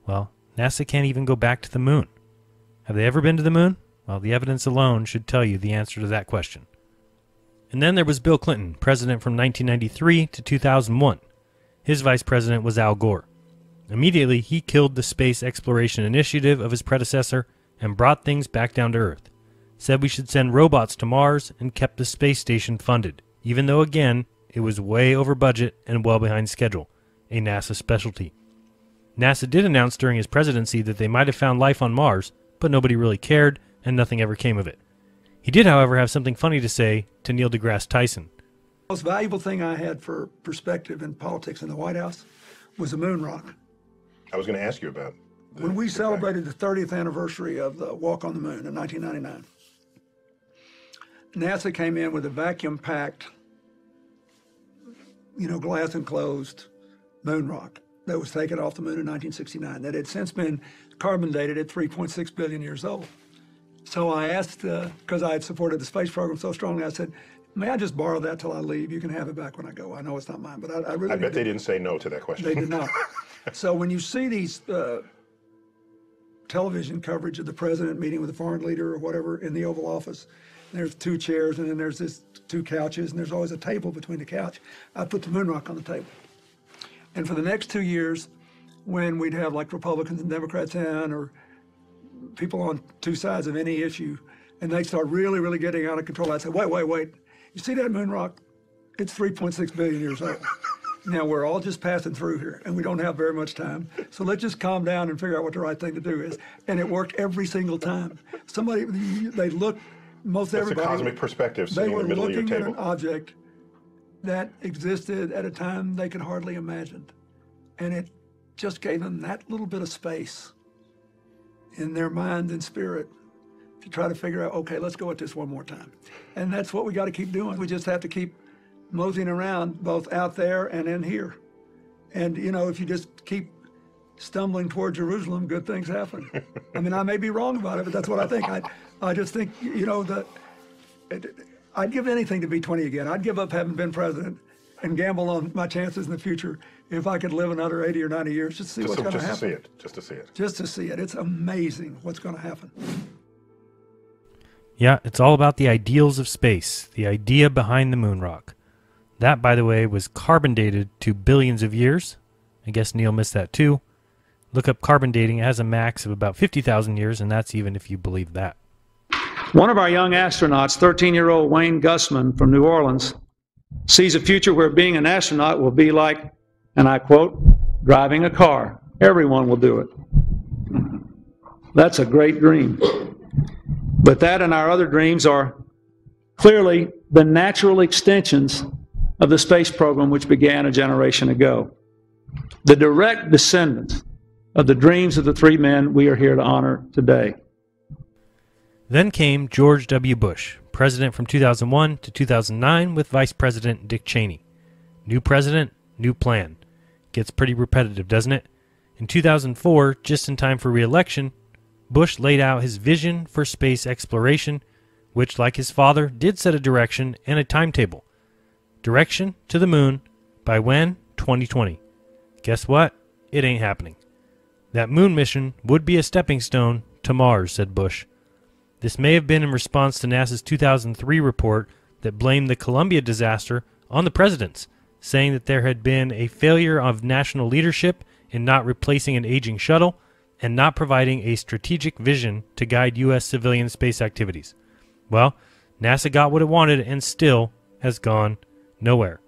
Well, NASA can't even go back to the moon. Have they ever been to the moon? Well, the evidence alone should tell you the answer to that question. And then there was Bill Clinton, president from 1993 to 2001. His vice president was Al Gore. Immediately, he killed the space exploration initiative of his predecessor and brought things back down to Earth. Said we should send robots to Mars and kept the space station funded, even though, again, it was way over budget and well behind schedule, a NASA specialty. NASA did announce during his presidency that they might have found life on Mars, but nobody really cared, and nothing ever came of it. He did, however, have something funny to say to Neil deGrasse Tyson. The most valuable thing I had for perspective in politics in the White House was the moon rock. I was going to ask you about when we celebrated the 30th anniversary of the walk on the moon in 1999. NASA came in with a vacuum-packed, glass enclosed moon rock that was taken off the moon in 1969 that had since been carbon dated at 3.6 billion years old. So I asked, because I had supported the space program so strongly, I said, may I just borrow that till I leave? You can have it back when I go. I know it's not mine, but I really I bet they didn't say no to that question. They did not. So when you see these television coverage of the president meeting with a foreign leader or whatever in the Oval Office, there's two chairs and then there's this two couches and there's always a table between the couch. I put the moon rock on the table. And for the next 2 years, when we'd have like Republicans and Democrats in or people on two sides of any issue, and they start really, really getting out of control, I'd say, wait. You see that moon rock? It's 3.6 billion years old. Now, we're all just passing through here, and we don't have very much time. So let's just calm down and figure out what the right thing to do is. And it worked every single time. They looked, most That's everybody. a cosmic perspective sitting in the middle of your They were looking table. at an object that existed at a time they could hardly imagine. And it just gave them that little bit of space in their mind and spirit to try to figure out, okay, let's go at this one more time. And that's what we got to keep doing. We just have to keep moseying around both out there and in here. And, if you just keep stumbling toward Jerusalem, good things happen. I mean, I may be wrong about it, but that's what I think. I just think, I'd give anything to be 20 again. I'd give up having been president and gamble on my chances in the future if I could live another 80 or 90 years just to see what's going to happen. Just to see it. Just to see it. It's amazing what's going to happen. Yeah, it's all about the ideals of space, the idea behind the moon rock. That, by the way, was carbon dated to billions of years. I guess Neil missed that too. Look up carbon dating. It has a max of about 50,000 years, and that's even if you believe that. One of our young astronauts, 13-year-old Wayne Gussman from New Orleans, sees a future where being an astronaut will be like, and I quote, driving a car. Everyone will do it. That's a great dream. But that and our other dreams are clearly the natural extensions of the space program which began a generation ago. The direct descendants of the dreams of the three men we are here to honor today. Then came George W. Bush, president from 2001 to 2009 with Vice President Dick Cheney. New president, new plan. Gets pretty repetitive, doesn't it? In 2004, just in time for re-election, Bush laid out his vision for space exploration, which, like his father, did set a direction and a timetable. Direction to the moon by when? 2020. Guess what? It ain't happening. That moon mission would be a stepping stone to Mars, said Bush. This may have been in response to NASA's 2003 report that blamed the Columbia disaster on the presidents, saying that there had been a failure of national leadership in not replacing an aging shuttle and not providing a strategic vision to guide U.S. civilian space activities. Well, NASA got what it wanted and still has gone nowhere.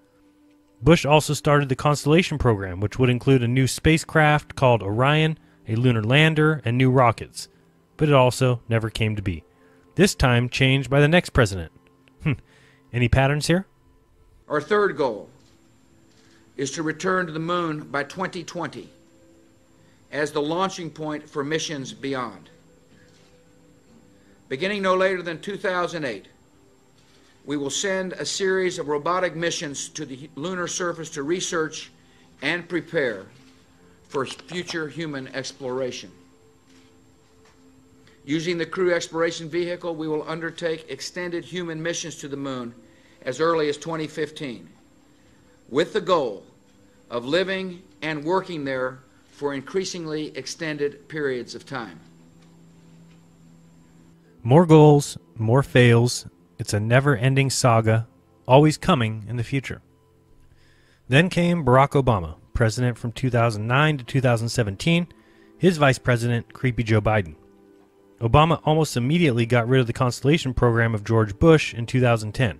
Bush also started the Constellation program, which would include a new spacecraft called Orion, a lunar lander, and new rockets. But it also never came to be. This time changed by the next president. Any patterns here? Our third goal is to return to the moon by 2020 as the launching point for missions beyond. Beginning no later than 2008, we will send a series of robotic missions to the lunar surface to research and prepare for future human exploration. Using the Crew Exploration Vehicle, we will undertake extended human missions to the moon as early as 2015, with the goal of living and working there for increasingly extended periods of time. More goals, more fails. It's a never-ending saga, always coming in the future. Then came Barack Obama, president from 2009 to 2017, his vice president, creepy Joe Biden. Obama almost immediately got rid of the Constellation program of George Bush in 2010.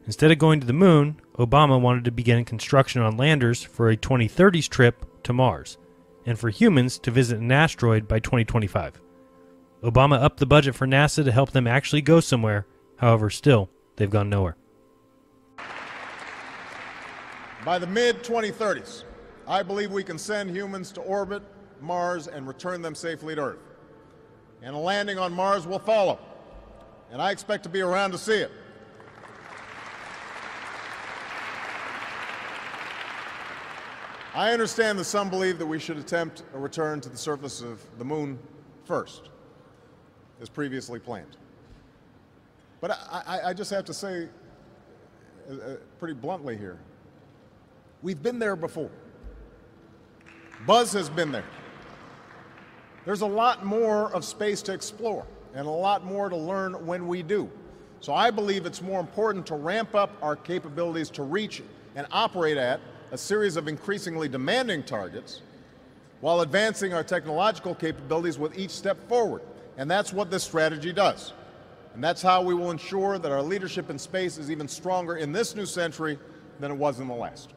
Instead of going to the moon, Obama wanted to begin construction on landers for a 2030s trip to Mars, and for humans to visit an asteroid by 2025. Obama upped the budget for NASA to help them actually go somewhere. However, still, they've gone nowhere. By the mid-2030s, I believe we can send humans to orbit Mars and return them safely to Earth. And a landing on Mars will follow, and I expect to be around to see it. I understand that some believe that we should attempt a return to the surface of the moon first, as previously planned. But I just have to say, pretty bluntly here, we've been there before. Buzz has been there. There's a lot more of space to explore and a lot more to learn when we do. So I believe it's more important to ramp up our capabilities to reach and operate at a series of increasingly demanding targets while advancing our technological capabilities with each step forward. And that's what this strategy does. And that's how we will ensure that our leadership in space is even stronger in this new century than it was in the last.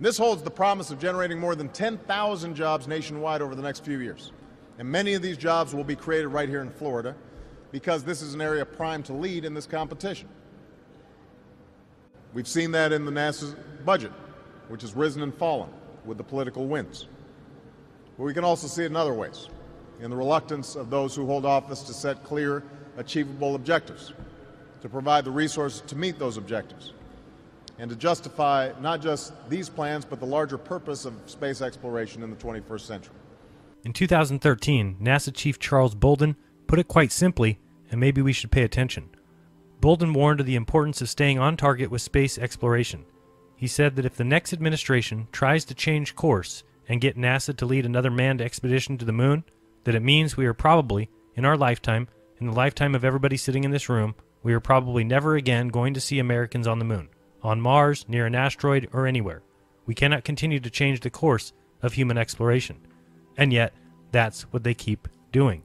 This holds the promise of generating more than 10,000 jobs nationwide over the next few years. And many of these jobs will be created right here in Florida, because this is an area primed to lead in this competition. We've seen that in the NASA budget, which has risen and fallen with the political winds. But we can also see it in other ways, in the reluctance of those who hold office to set clear, achievable objectives, to provide the resources to meet those objectives, and to justify not just these plans, but the larger purpose of space exploration in the 21st century. In 2013, NASA Chief Charles Bolden put it quite simply, and maybe we should pay attention. Bolden warned of the importance of staying on target with space exploration. He said that if the next administration tries to change course and get NASA to lead another manned expedition to the moon, that it means we are probably, in our lifetime, in the lifetime of everybody sitting in this room, we are probably never again going to see Americans on the moon, on Mars, near an asteroid, or anywhere. We cannot continue to change the course of human exploration. And yet, that's what they keep doing.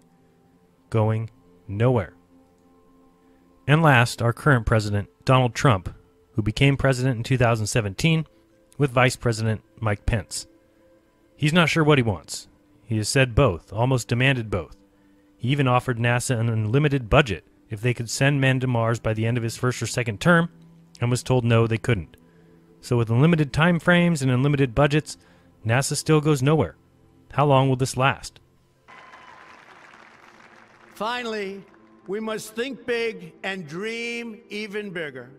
Going nowhere. And last, our current president, Donald Trump, who became president in 2017 with Vice President Mike Pence. He's not sure what he wants. He has said both, almost demanded both. He even offered NASA an unlimited budget if they could send men to Mars by the end of his first or second term, and was told no, they couldn't. So with unlimited time frames and unlimited budgets, NASA still goes nowhere. How long will this last? Finally, we must think big and dream even bigger.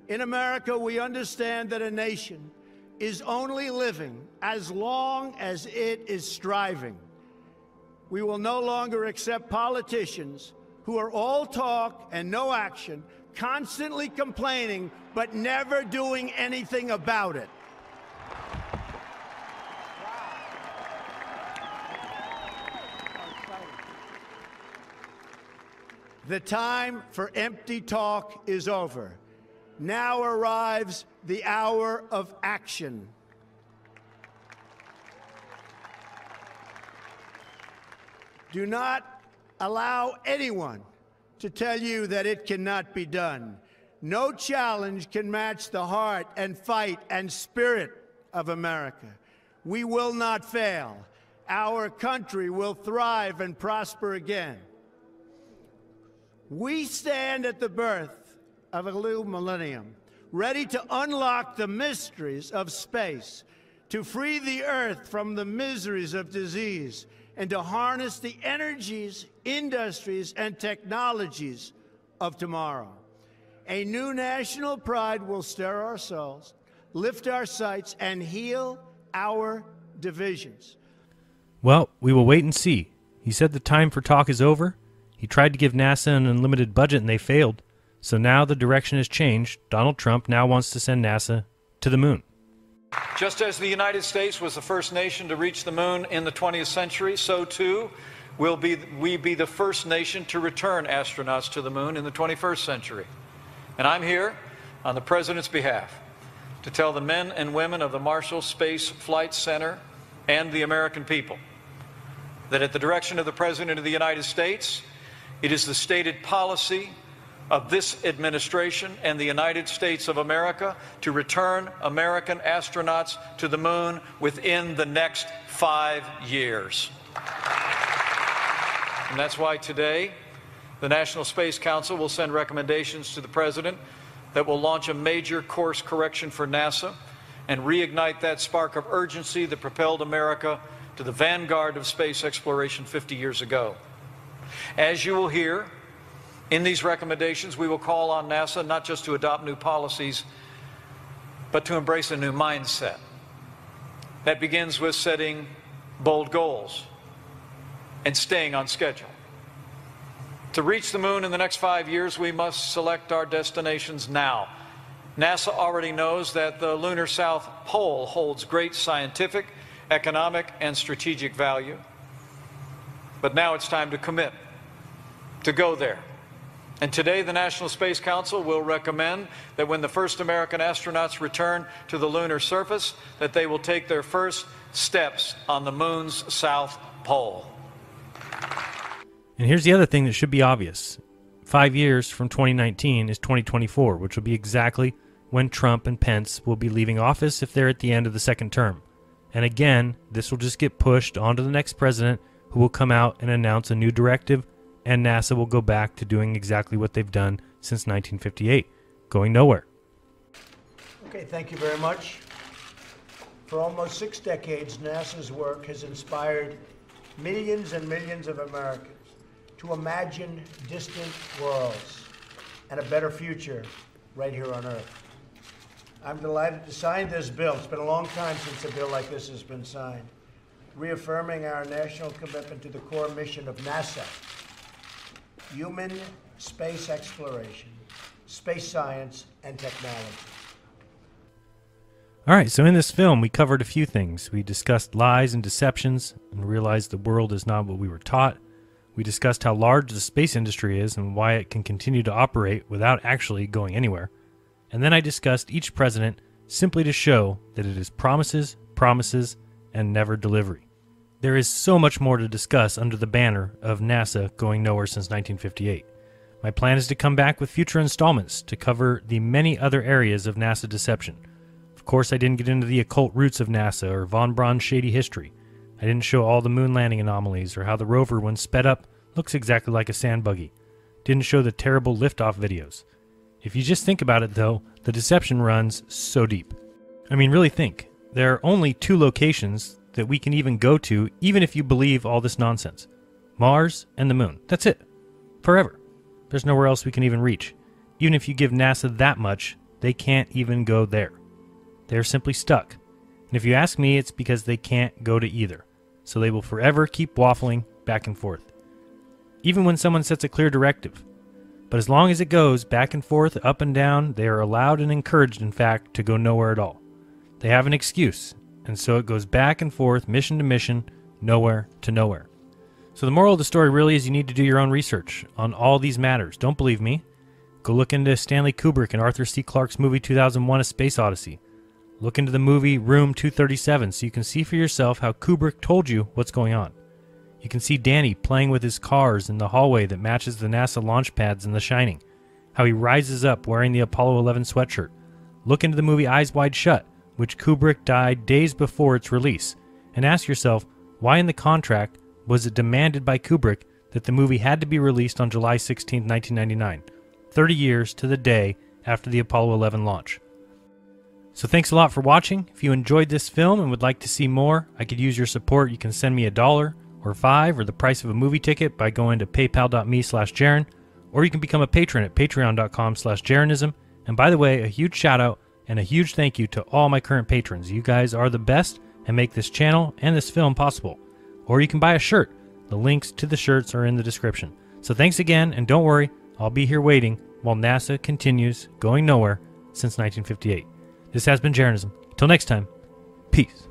In America, we understand that a nation is only living as long as it is striving. We will no longer accept politicians who are all talk and no action, constantly complaining, but never doing anything about it. The time for empty talk is over. Now arrives the hour of action. Do not allow anyone to tell you that it cannot be done. No challenge can match the heart and fight and spirit of America. We will not fail. Our country will thrive and prosper again. We stand at the birth of a new millennium, ready to unlock the mysteries of space, to free the earth from the miseries of disease, and to harness the energies, industries, and technologies of tomorrow. A new national pride will stir our souls, lift our sights, and heal our divisions. Well, we will wait and see. He said the time for talk is over. He tried to give NASA an unlimited budget and they failed. So now the direction has changed. Donald Trump now wants to send NASA to the moon. Just as the United States was the first nation to reach the moon in the 20th century, so too will we be the first nation to return astronauts to the moon in the 21st century. And I'm here on the President's behalf to tell the men and women of the Marshall Space Flight Center and the American people that at the direction of the President of the United States, it is the stated policy of this administration and the United States of America to return American astronauts to the moon within the next 5 years. And that's why today, the National Space Council will send recommendations to the President that will launch a major course correction for NASA and reignite that spark of urgency that propelled America to the vanguard of space exploration 50 years ago. As you will hear, in these recommendations, we will call on NASA not just to adopt new policies, but to embrace a new mindset. That begins with setting bold goals and staying on schedule. To reach the moon in the next 5 years, we must select our destinations now. NASA already knows that the lunar South Pole holds great scientific, economic, and strategic value. But now it's time to commit, to go there. And today, the National Space Council will recommend that when the first American astronauts return to the lunar surface, that they will take their first steps on the moon's south pole. And here's the other thing that should be obvious. 5 years from 2019 is 2024, which will be exactly when Trump and Pence will be leaving office if they're at the end of the second term. And again, this will just get pushed onto the next president, who will come out and announce a new directive, and NASA will go back to doing exactly what they've done since 1958, going nowhere. Okay, thank you very much. For almost 6 decades, NASA's work has inspired millions and millions of Americans to imagine distant worlds and a better future right here on Earth. I'm delighted to sign this bill. It's been a long time since a bill like this has been signed, reaffirming our national commitment to the core mission of NASA: human space exploration, space science, and technology. All right, so in this film, we covered a few things. We discussed lies and deceptions and realized the world is not what we were taught. We discussed how large the space industry is and why it can continue to operate without actually going anywhere. And then I discussed each president simply to show that it is promises, promises, and never delivery. There is so much more to discuss under the banner of NASA going nowhere since 1958. My plan is to come back with future installments to cover the many other areas of NASA deception. Of course, I didn't get into the occult roots of NASA or von Braun's shady history. I didn't show all the moon landing anomalies or how the rover, when sped up, looks exactly like a sand buggy. Didn't show the terrible liftoff videos. If you just think about it, though, the deception runs so deep. I mean, really think. There are only 2 locations that we can even go to, even if you believe all this nonsense. Mars and the moon. That's it. Forever. There's nowhere else we can even reach. Even if you give NASA that much, they can't even go there. They're simply stuck. And if you ask me, it's because they can't go to either. So they will forever keep waffling back and forth. Even when someone sets a clear directive. But as long as it goes back and forth, up and down, they are allowed and encouraged, in fact, to go nowhere at all. They have an excuse, and so it goes back and forth, mission to mission, nowhere to nowhere. So the moral of the story really is you need to do your own research on all these matters. Don't believe me? Go look into Stanley Kubrick and Arthur C. Clarke's movie 2001: A Space Odyssey. Look into the movie Room 237 so you can see for yourself how Kubrick told you what's going on. You can see Danny playing with his cars in the hallway that matches the NASA launch pads in The Shining. How he rises up wearing the Apollo 11 sweatshirt. Look into the movie Eyes Wide Shut, which Kubrick died days before its release. And ask yourself, why in the contract was it demanded by Kubrick that the movie had to be released on July 16, 1999, 30 years to the day after the Apollo 11 launch? So thanks a lot for watching. If you enjoyed this film and would like to see more, I could use your support. You can send me $1 or $5 or the price of a movie ticket by going to paypal.me/Jaron, or you can become a patron at patreon.com/Jaronism. And by the way, a huge shout out and a huge thank you to all my current patrons. You guys are the best and make this channel and this film possible. Or you can buy a shirt. The links to the shirts are in the description. So thanks again, and don't worry, I'll be here waiting while NASA continues going nowhere since 1958. This has been Jaronism. Till next time, peace.